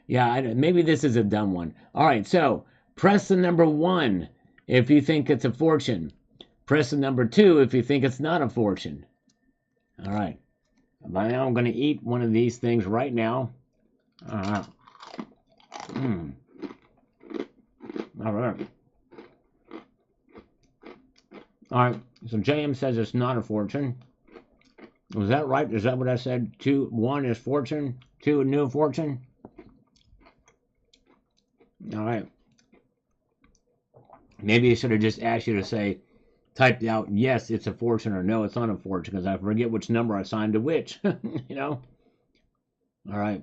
Yeah, maybe this is a dumb one. All right, so press the number 1 if you think it's a fortune. Press the number 2 if you think it's not a fortune. All right. By now, I'm going to eat one of these things right now. All right. All right, so JM says it's not a fortune. Was that right? Is that what I said? 1 is fortune, 2 new fortune. All right. Maybe I should have just asked you to say, typed out, yes, it's a fortune, or no, it's not a fortune, because I forget which number I signed to which, All right.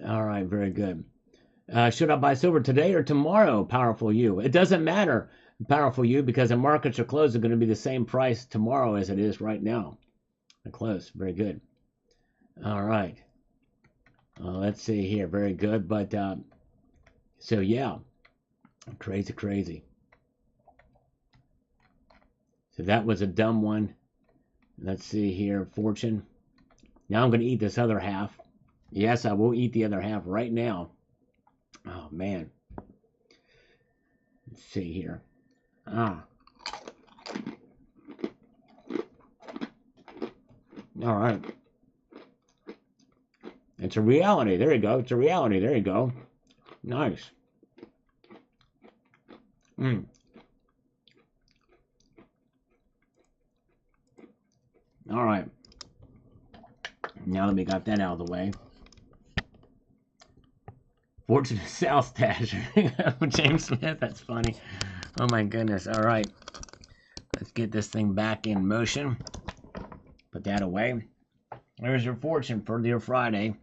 All right, very good. Should I buy silver today or tomorrow, Powerful You? It doesn't matter, Powerful You, because the markets are closed. Are going to be the same price tomorrow as it is right now. They're close. Very good. All right. Let's see here. Very good. But, so yeah. Crazy. So that was a dumb one. Let's see here. Fortune. Now I'm going to eat this other half. Yes, I will eat the other half right now. Oh, man. Let's see here. All right. It's a reality. There you go. It's a reality. There you go. Nice. All right. Now that we got that out of the way. Fortune South Dash. James Smith, that's funny. Oh my goodness. All right. Let's get this thing back in motion. Put that away. There's your fortune for your Friday.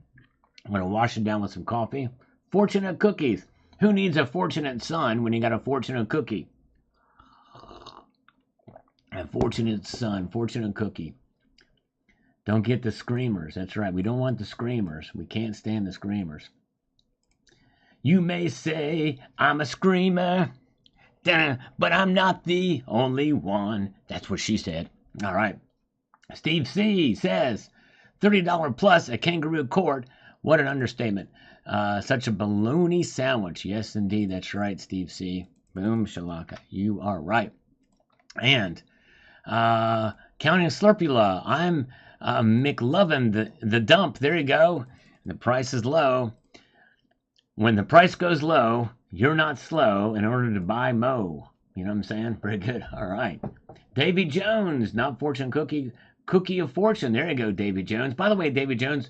I'm going to wash it down with some coffee. Fortunate cookies. Who needs a fortunate son when you got a fortunate cookie? A fortunate son, fortunate cookie. Don't get the screamers. That's right. We don't want the screamers. We can't stand the screamers. You may say I'm a screamer, but I'm not the only one. That's what she said. All right. Steve C. says, $30 plus a kangaroo court. What an understatement. Such a baloney sandwich. Yes, indeed. That's right, Steve C. Boom, shalaka. You are right. And Counting Slurpula, I'm McLovin, the dump. There you go. The price is low. When the price goes low, you're not slow in order to buy Mo. You know what I'm saying? Very good. All right. Davy Jones, not fortune cookie of fortune. There you go, Davy Jones. By the way, Davy Jones,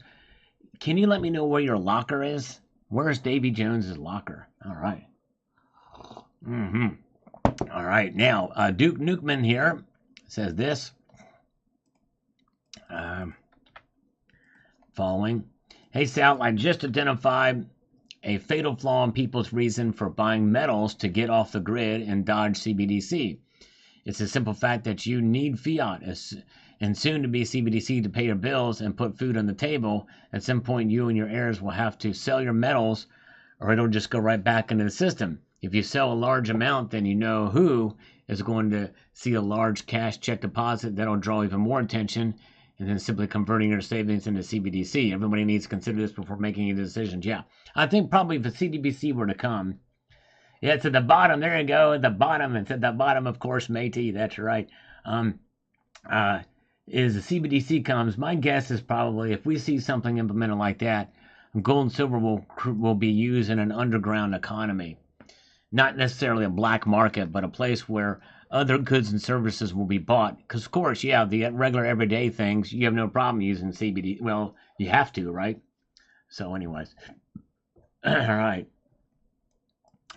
can you let me know where your locker is? Where's Davy Jones's locker? All right. All right. Now, Duke Nukeman here says this. Following. Hey, Sal, I just identified a fatal flaw in people's reason for buying metals to get off the grid and dodge CBDC. It's a simple fact that you need fiat and soon to be CBDC to pay your bills and put food on the table. At some point, you and your heirs will have to sell your metals or it'll just go right back into the system. If you sell a large amount, then you know who is going to see a large cash check deposit that'll draw even more attention, and then simply converting your savings into CBDC. Everybody needs to consider this before making any decisions. Yeah, I think probably if the CBDC were to come, yeah, it's at the bottom. There you go, at the bottom. It's at the bottom, of course, matey. That's right. Is the CBDC comes, my guess is probably if we see something implemented like that, gold and silver will be used in an underground economy. Not necessarily a black market, but a place where other goods and services will be bought. Because, of course, yeah, the regular everyday things, you have no problem using CBD. Well, you have to, right? So, anyways. All right.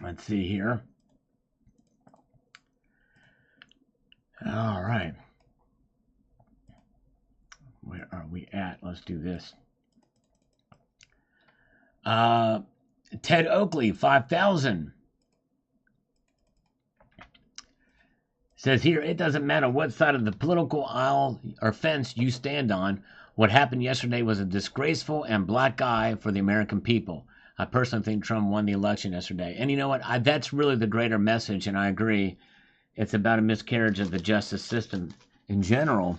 Let's see here. All right. Where are we at? Let's do this. Ted Oakley, 5,000. Says here, it doesn't matter what side of the political aisle or fence you stand on. What happened yesterday was a disgraceful and black eye for the American people. I personally think Trump won the election yesterday. And you know what? That's really the greater message, and I agree. It's about a miscarriage of the justice system in general,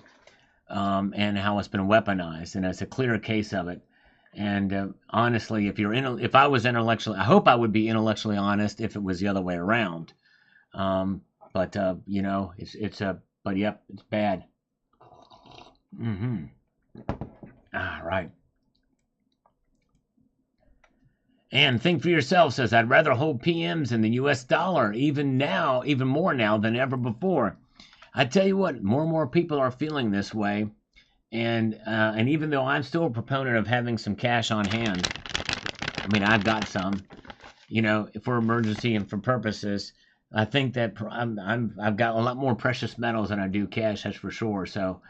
and how it's been weaponized, and it's a clear case of it. And honestly, if I was intellectually, I hope I would be intellectually honest if it was the other way around. But you know, but yep, it's bad. All right. And think for yourself says, I'd rather hold PMs in the U.S. dollar, even more now than ever before. I tell you what, more and more people are feeling this way. And even though I'm still a proponent of having some cash on hand, I mean, I've got some, you know, for emergency and for purposes. I think that I've got a lot more precious metals than I do cash, that's for sure. So,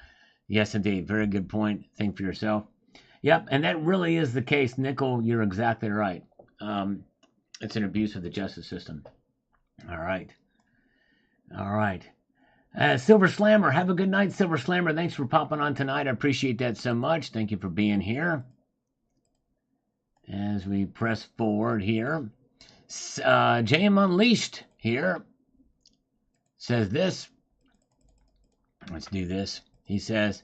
yes, indeed, very good point. Think for yourself. Yep, and that really is the case, Nickel. You're exactly right. It's an abuse of the justice system. All right. Silver Slammer, have a good night, Silver Slammer. Thanks for popping on tonight. I appreciate that so much. Thank you for being here. As we press forward here, JM Unleashed here says this. Let's do this. He says,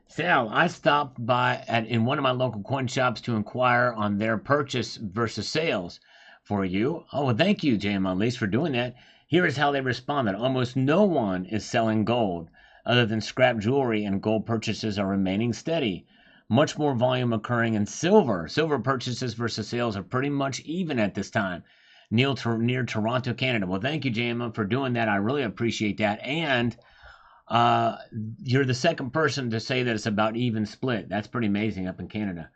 Sal, I stopped by in one of my local coin shops to inquire on their purchase versus sales for you. Oh, well, thank you, JM Unleashed, for doing that. Here is how they responded. Almost no one is selling gold other than scrap jewelry, and gold purchases are remaining steady. Much more volume occurring in silver. Silver purchases versus sales are pretty much even at this time. Near Toronto, Canada. Well, thank you, JM, for doing that. I really appreciate that. And you're the second person to say that it's about even split. That's pretty amazing up in Canada.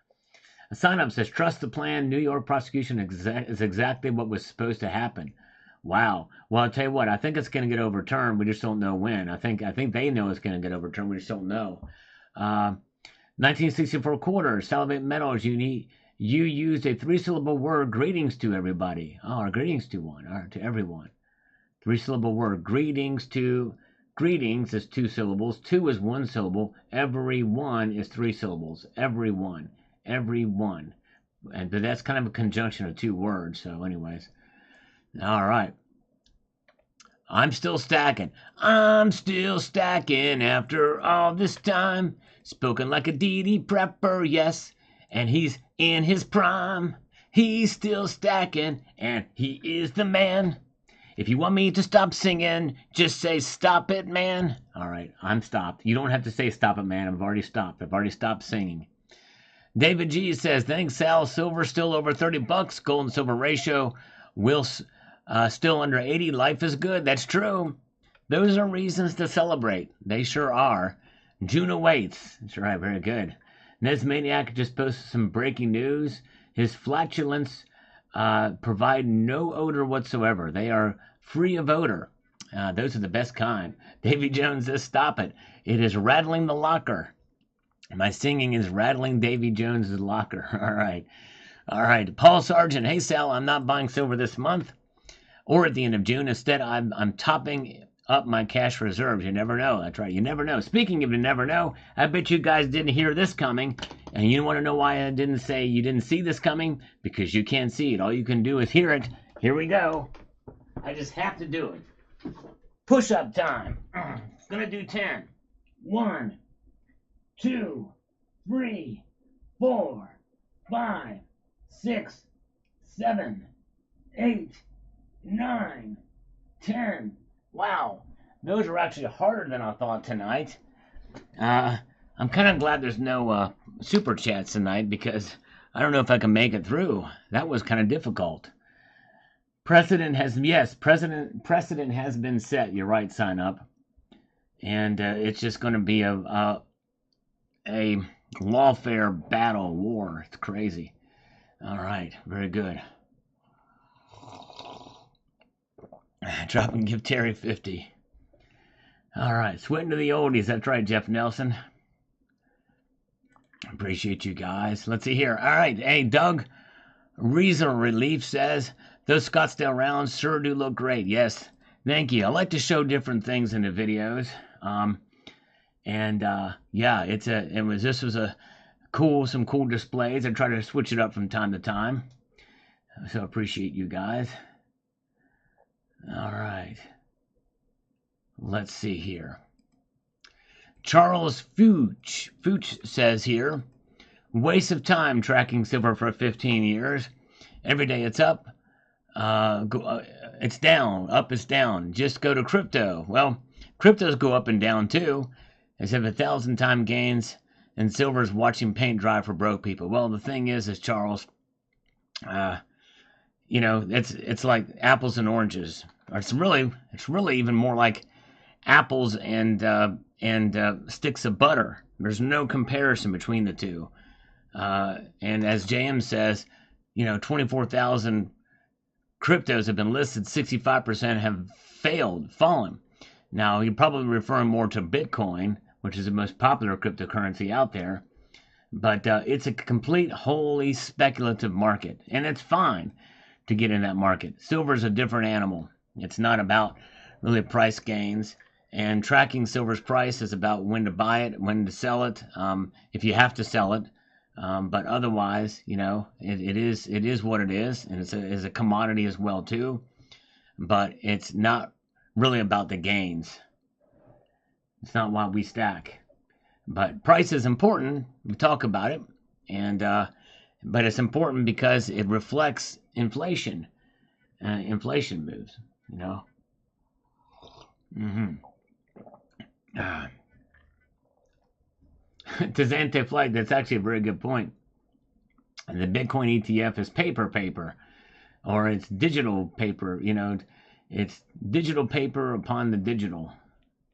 A sign up says, trust the plan. New York prosecution is exactly what was supposed to happen. Wow. Well, I'll tell you what, I think it's going to get overturned. We just don't know when. I think they know it's going to get overturned. We just don't know. 1964 quarter, Salivate Metals, you used a 3-syllable word, greetings to everybody. Oh, greetings to everyone. 3-syllable word, greetings is 2 syllables. 2 is 1 syllable. Everyone is 3 syllables. Everyone. But that's kind of a conjunction of 2 words. So anyways. All right. I'm still stacking after all this time. Spoken like a DD prepper, yes. And he's in his prime. He's still stacking, and he is the man. If you want me to stop singing, just say stop it, man. All right, I'm stopped. You don't have to say stop it, man. I've already stopped. I've already stopped singing. David G says, thanks, Sal. Silver still over $30. Gold and silver ratio will still under 80. Life is good. That's true. Those are reasons to celebrate. They sure are. June awaits. That's right. Very good. Nesmaniac just posted some breaking news. His flatulence provide no odor whatsoever. They are free of odor. Those are the best kind. Davy Jones says, stop it. It is rattling the locker. My singing is rattling Davy Jones's locker. All right. All right, Paul Sargent. Hey Sal, I'm not buying silver this month or at the end of June. Instead, I'm topping up my cash reserves. You never know. That's right. You never know. Speaking of you never know, I bet you guys didn't hear this coming. And you want to know why I didn't say you didn't see this coming? Because you can't see it. All you can do is hear it. Here we go. I just have to do it. Push-up time. Gonna do 10. 1, 2, 3, 4, 5, 6, 7, 8, 9, 10. Wow, those are actually harder than I thought tonight. I'm kind of glad there's no super chats tonight because I don't know if I can make it through. That was kind of difficult. Precedent has been set. You're right, sign up, and it's just going to be a lawfare battle war. It's crazy. All right, very good. Drop and give Terry 50. All right, sweating to the oldies. That's right, Jeff Nelson. Appreciate you guys. Let's see here. All right, hey, Doug. Reason Relief says, those Scottsdale rounds sure do look great. Yes, thank you. I like to show different things in the videos. Yeah, this was some cool displays. I try to switch it up from time to time. So I appreciate you guys. All right. Let's see here. Charles Fuchs says here, waste of time tracking silver for 15 years. Every day it's up. It's down. Up is down. Just go to crypto. Well, cryptos go up and down too. It's have 1,000-time gains, and silver's watching paint dry for broke people. Well, the thing is Charles, it's like apples and oranges. Or it's really even more like apples and sticks of butter. There's no comparison between the two. And as JM says, 24,000 cryptos have been listed. 65% have fallen. Now, you're probably referring more to Bitcoin, which is the most popular cryptocurrency out there. But it's a complete, wholly speculative market. And it's fine to get in that market. Silver's a different animal. It's not about really price gains. And tracking silver's price is about when to buy it, when to sell it, if you have to sell it. But otherwise, it is what it is. And it's a commodity as well, too. But it's not really about the gains. It's not why we stack. But price is important. We talk about it. But it's important because it reflects inflation. Inflation moves, To anti-flight, that's actually a very good point. And the Bitcoin ETF is paper, or it's digital paper. It's digital paper upon the digital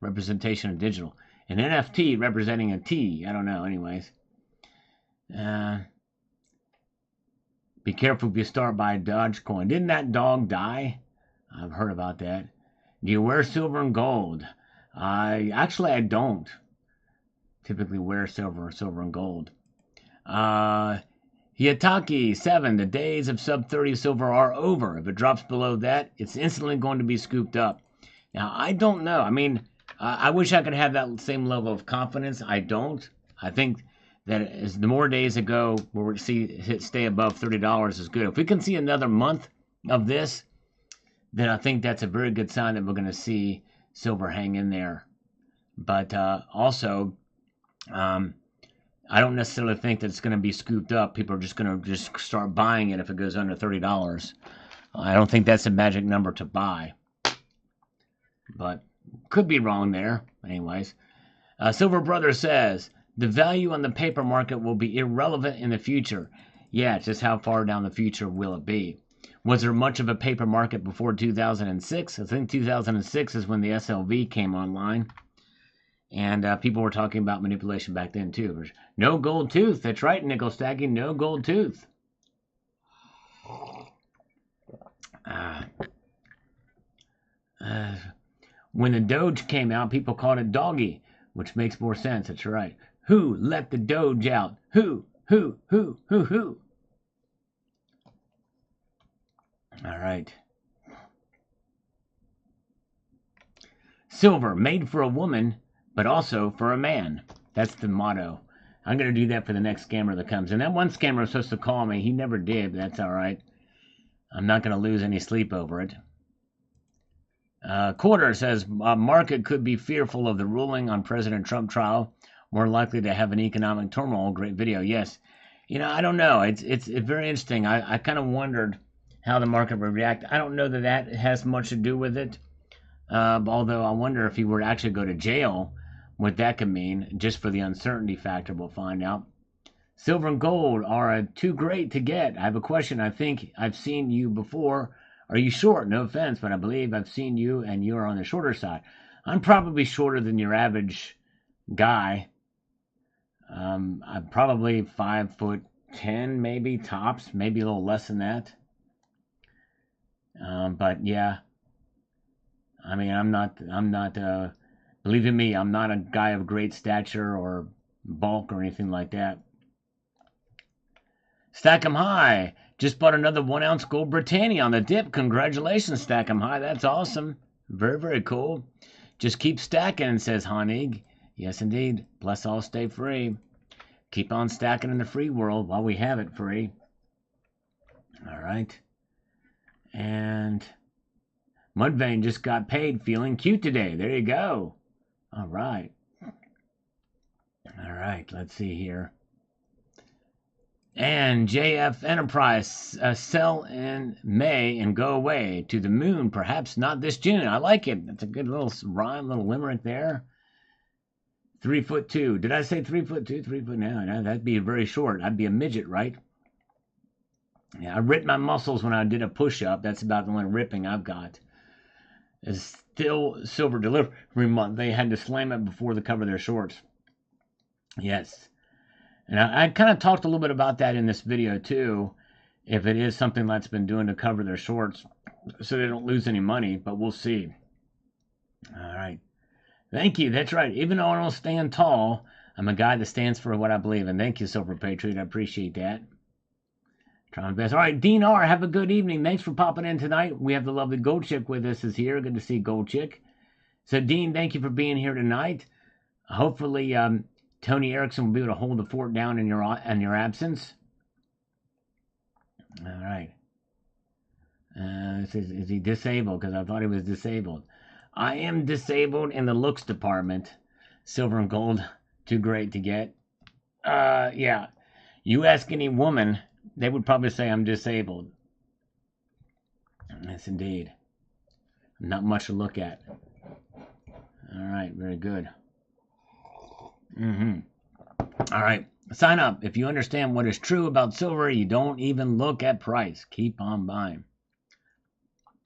representation of digital. An NFT representing a T. I don't know. Anyways, be careful if you start by Dogecoin. Didn't that dog die? I've heard about that. Do you wear silver and gold? I don't typically wear silver and gold. Yataki 7, the days of sub 30 silver are over. If it drops below that, it's instantly going to be scooped up. Now, I don't know. I mean, I wish I could have that same level of confidence. I don't. I think that as the more days ago where we stay above $30 is good. If we can see another month of this, then I think that's a very good sign that we're going to see silver hang in there. But also, I don't necessarily think that it's going to be scooped up. People are just going to start buying it if it goes under $30. I don't think that's a magic number to buy. But could be wrong there. Anyways, Silver Brother says, the value on the paper market will be irrelevant in the future. Yeah, it's just how far down the future will it be? Was there much of a paper market before 2006? I think 2006 is when the SLV came online. And people were talking about manipulation back then, too. There's no gold tooth. That's right, nickel stacking. No gold tooth. When the Doge came out, people called it doggy, which makes more sense. That's right. Who let the Doge out? Who? All right. Silver, made for a woman, but also for a man. That's the motto. I'm going to do that for the next scammer that comes. And that one scammer was supposed to call me. He never did, but that's all right. I'm not going to lose any sleep over it. Quarter says, market could be fearful of the ruling on President Trump trial. More likely to have an economic turmoil. Great video. Yes. I don't know. It's very interesting. I kind of wondered how the market would react. I don't know that has much to do with it. Although I wonder if he were to actually go to jail, what that could mean, just for the uncertainty factor. We'll find out. Silver and gold are too great to get. I have a question. I think I've seen you before. Are you short? No offense, but I believe I've seen you and you're on the shorter side. I'm probably shorter than your average guy. I'm probably 5'10", maybe tops, maybe a little less than that. But yeah. I mean, I'm not, believe in me, I'm not a guy of great stature or bulk or anything like that. Stack 'em high. Just bought another 1 ounce gold Britannia on the dip. Congratulations, Stack 'em high. That's awesome. Very, very cool. Just keep stacking, says Honig. Yes, indeed. Bless all, stay free. Keep on stacking in the free world while we have it free. All right. And Mudvayne just got paid, feeling cute today. There you go. All right. All right, let's see here. And JF Enterprise, sell in May and go away to the moon, perhaps not this June. I like it. That's a good little rhyme, little limerick there. 3'2". Did I say 3'2"? 3 foot now. No, that'd be very short. I'd be a midget, right? Yeah, I ripped my muscles when I did a push-up. That's about the only ripping I've got. It's still Silver Delivery Month. They had to slam it before the cover of their shorts. Yes. And I kind of talked a little bit about that in this video too. If it is something that's been doing to cover their shorts so they don't lose any money, but we'll see. All right. Thank you. That's right. Even though I don't stand tall, I'm a guy that stands for what I believe in. Thank you, Silver Patriot. I appreciate that. Trying my best. All right, Dean R., have a good evening. Thanks for popping in tonight. We have the lovely Gold Chick with us is here. Good to see Gold Chick. So, Dean, thank you for being here tonight. Hopefully, Tony Erickson will be able to hold the fort down in your absence. All right. Is he disabled? Because I thought he was disabled. I am disabled in the looks department. Silver and gold, too great to get. Yeah. You ask any woman, they would probably say I'm disabled. Yes, indeed. Not much to look at. All right, very good. All right, sign up. If you understand what is true about silver, you don't even look at price. Keep on buying.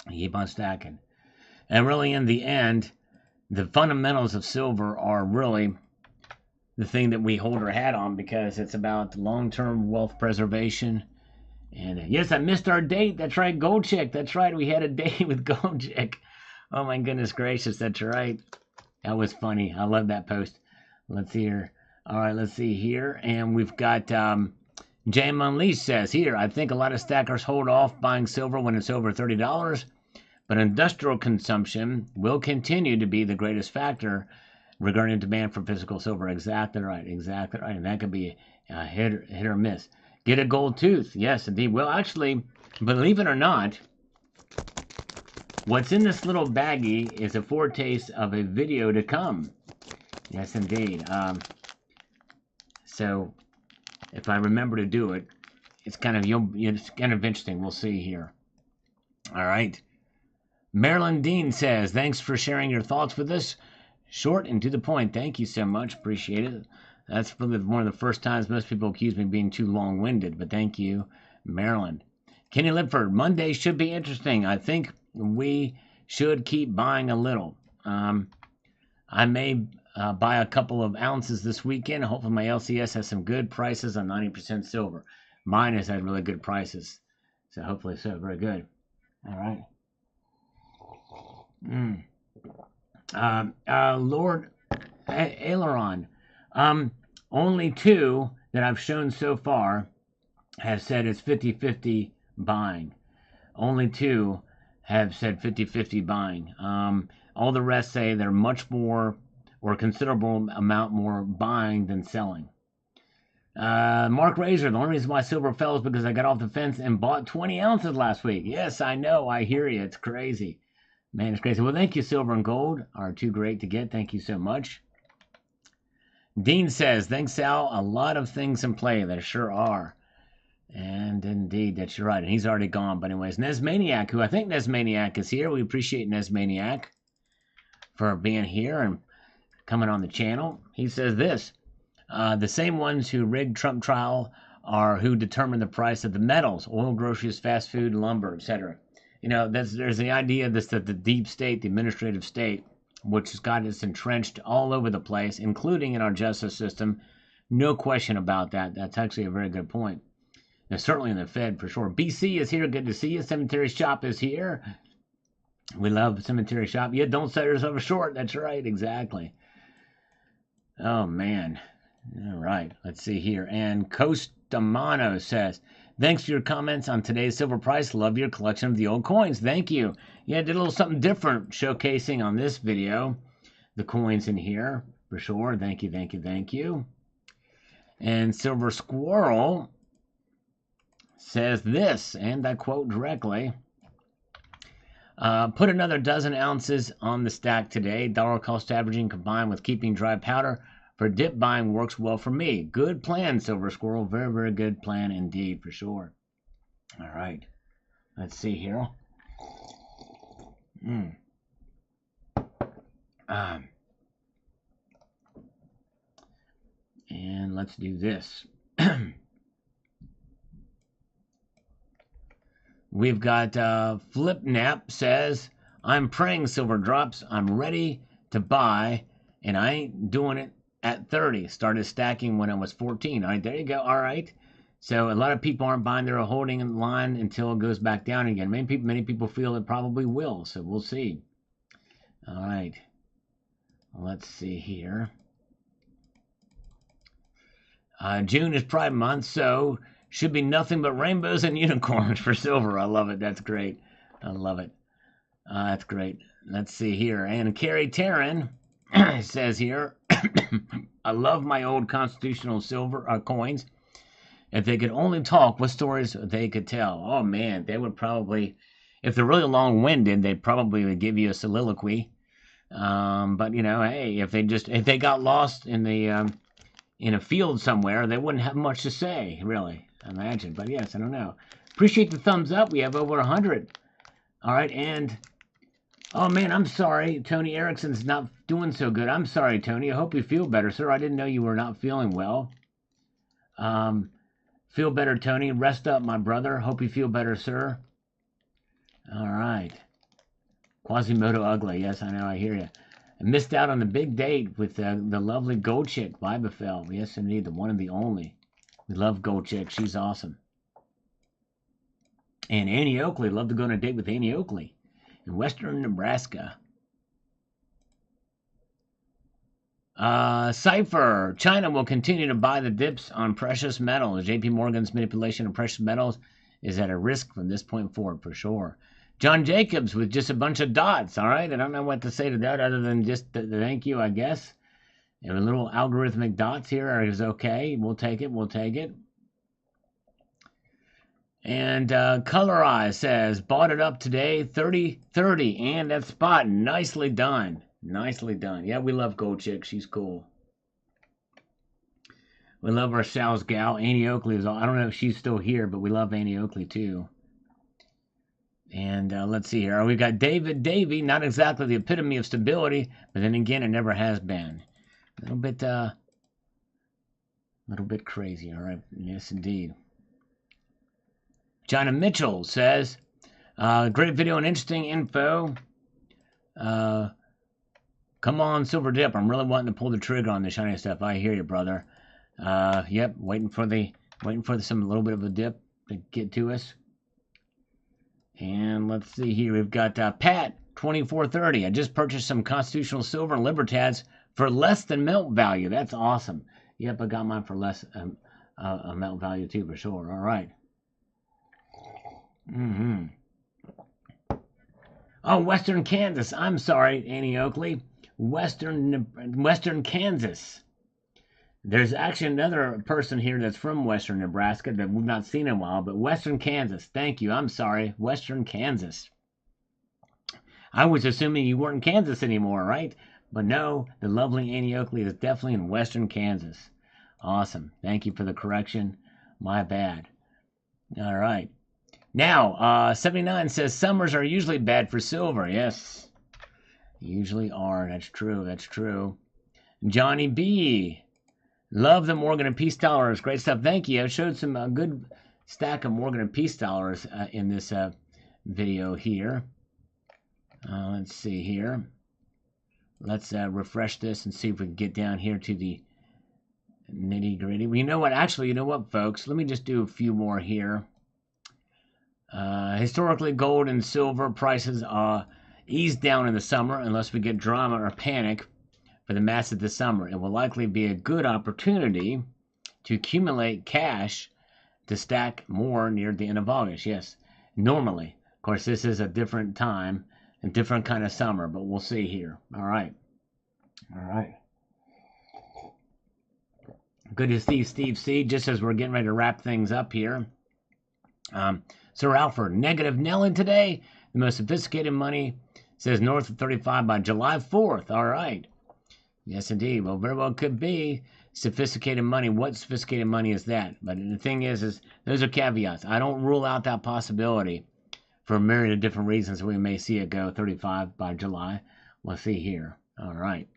Keep on stacking. And really, in the end, the fundamentals of silver are really the thing that we hold our hat on because it's about long-term wealth preservation. And yes, I missed our date. That's right, Gold Chick. That's right, we had a date with Gold Chick. Oh my goodness gracious, that's right. That was funny. I love that post. Let's see here. All right, let's see here. And we've got Jam Unleashed says here, I think a lot of stackers hold off buying silver when it's over $30, but industrial consumption will continue to be the greatest factor regarding demand for physical silver. Exactly right, exactly right. And that could be a hit or miss. Get a gold tooth. Yes, indeed. Well, actually, believe it or not, what's in this little baggie is a foretaste of a video to come. Yes, indeed. So, if I remember to do it, it's kind of interesting. We'll see here. All right. Marilyn Dean says, thanks for sharing your thoughts with us. Short and to the point. Thank you so much. Appreciate it. That's probably one of the first times most people accuse me of being too long-winded, but thank you, Marilyn. Kenny Lipford, Monday should be interesting. I think we should keep buying a little. I may buy a couple of ounces this weekend. Hopefully my LCS has some good prices on 90% silver. Mine has had really good prices. So hopefully so. Very good. All right. Lord Aileron. Only two that I've shown so far have said it's 50-50 buying. Only 2 have said 50-50 buying. All the rest say they're much more or considerable amount more buying than selling. Mark Razor, the only reason why silver fell is because I got off the fence and bought 20 ounces last week. Yes, I know. I hear you. It's crazy. Man, it's crazy. Well, thank you, Silver and Gold are too great to get. Thank you so much. Dean says, thanks, Sal. A lot of things in play. There sure are. And indeed, that's right. And he's already gone. But anyways, Nesmaniac, who I think Nesmaniac is here. We appreciate Nesmaniac for being here and coming on the channel. He says this. The same ones who rigged Trump trial are who determine the price of the metals, oil, groceries, fast food, lumber, etc. You know, there's the idea that the deep state, the administrative state, which has got us entrenched all over the place, including in our justice system. No question about that. That's actually a very good point. And certainly in the Fed, for sure. BC is here. Good to see you. Cemetery Shop is here. We love Cemetery Shop. Yeah, don't sell yourself short. That's right. Exactly. Oh, man. All right. Let's see here. And Costamano says, thanks for your comments on today's silver price. Love your collection of the old coins. Thank you. Yeah, did a little something different showcasing on this video. The coins in here, for sure. Thank you, thank you, thank you. And Silver Squirrel says this, and I quote directly, put another dozen ounces on the stack today. Dollar cost averaging combined with keeping dry powder for dip buying works well for me. Good plan, Silver Squirrel. Very, very good plan indeed, for sure. All right. Let's see here. And let's do this. We've got Flipnap says, I'm praying silver drops. I'm ready to buy, and I ain't doing it at 30. Started stacking when I was 14. All right, there you go. All right. So a lot of people aren't buying. They're holding in line until it goes back down again. Many people feel it probably will, so we'll see. All right. Let's see here. June is Pride Month, so should be nothing but rainbows and unicorns for silver. I love it. That's great. I love it. That's great. Let's see here. And Carrie Taryn says here, I love my old constitutional silver coins. If they could only talk, what stories they could tell. Oh, man, they would probably, if they're really long-winded, they'd probably give you a soliloquy. But, you know, hey, if they got lost in a field somewhere, they wouldn't have much to say, really, I imagine. But, yes, I don't know. Appreciate the thumbs up. We have over 100. All right, and, oh, man, I'm sorry. Tony Erickson's not doing so good. I'm sorry, Tony. I hope you feel better, sir. I didn't know you were not feeling well. Feel better, Tony. Rest up, my brother. Hope you feel better, sir. All right. Quasimodo Ugly. Yes, I know. I hear you. I missed out on the big date with the lovely Gold Chick, Vibafel. Yes, indeed. The one and the only. We love Gold Chick. She's awesome. And Annie Oakley. Love to go on a date with Annie Oakley in western Nebraska. Cypher. China will continue to buy the dips on precious metals. JP Morgan's manipulation of precious metals is at a risk from this point forward, for sure. John Jacobs with just a bunch of dots. All right. I don't know what to say to that other than just the thank you, I guess. And a little algorithmic dots here is okay. We'll take it. We'll take it. And Color Eye says, bought it up today, 30.30, and at spot. Nicely done. Nicely done. Yeah, we love Gold Chick. She's cool. We love our Sal's gal. Annie Oakley is all. I don't know if she's still here, but we love Annie Oakley too. And let's see here. We've got David Davey. Not exactly the epitome of stability, but then again, it never has been. A little bit crazy. All right. Yes, indeed. China Mitchell says, great video and interesting info. Come on, Silver Dip. I'm really wanting to pull the trigger on the shiny stuff. I hear you, brother. Yep, waiting for some little bit of a dip to get to us. And let's see here. We've got Pat 2430. I just purchased some constitutional silver and Libertads for less than melt value. That's awesome. Yep, I got mine for less melt value too, for sure. All right. Oh, Western Kansas. I'm sorry, Annie Oakley. Western Kansas. There's actually another person here that's from Western Nebraska that we've not seen in a while, but Western Kansas. Thank you. I'm sorry. Western Kansas. I was assuming you weren't in Kansas anymore, right? But no, the lovely Annie Oakley is definitely in Western Kansas. Awesome. Thank you for the correction. My bad. All right. Now, 79 says summers are usually bad for silver. Yes, usually are. That's true. That's true. Johnny B. Love the Morgan and Peace dollars. Great stuff. Thank you. I showed some good stack of Morgan and Peace dollars in this video here. Let's see here. Let's refresh this and see if we can get down here to the nitty gritty. Well, you know what? Actually, you know what, folks? Let me just do a few more here. Historically, gold and silver prices ease down in the summer unless we get drama or panic for the masses this summer. It will likely be a good opportunity to accumulate cash to stack more near the end of August. Yes, normally. Of course, this is a different time, a different kind of summer, but we'll see here. All right. All right. Good to see Steve C. Just as we're getting ready to wrap things up here. Sir Alfred, negative Nellen today. The most sophisticated money says north of 35 by July 4th. All right. Yes, indeed. Well, very well could be sophisticated money. What sophisticated money is that? But the thing is those are caveats. I don't rule out that possibility for a myriad of different reasons. We may see it go 35 by July. We'll see here. All right.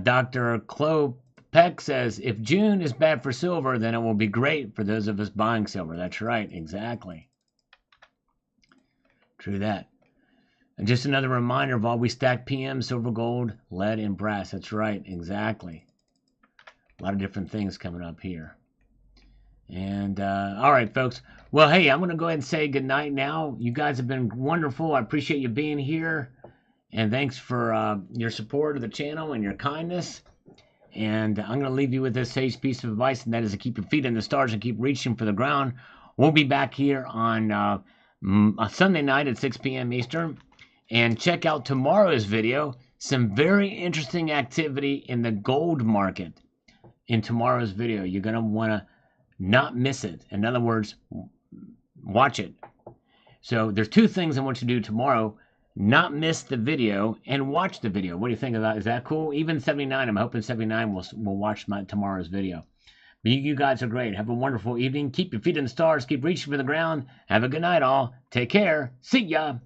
Dr. Chloe Peck says, if June is bad for silver, then it will be great for those of us buying silver. That's right. Exactly. True that. And just another reminder of all we stack PM, silver, gold, lead, and brass. That's right. Exactly. A lot of different things coming up here. And, all right, folks. Well, hey, I'm going to go ahead and say goodnight now. You guys have been wonderful. I appreciate you being here. And thanks for your support of the channel and your kindness. And I'm going to leave you with this sage piece of advice, and that is to keep your feet in the stars and keep reaching for the ground. We'll be back here on a Sunday night at 6 p.m. Eastern. And check out tomorrow's video. Some very interesting activity in the gold market in tomorrow's video. You're going to want to not miss it. In other words, watch it. So there's two things I want you to do tomorrow. Not miss the video and watch the video. What do you think of that? Is that cool? Even 79, I'm hoping 79 will watch tomorrow's video. But you guys are great. Have a wonderful evening. Keep your feet in the stars. Keep reaching for the ground. Have a good night, all. Take care. See ya.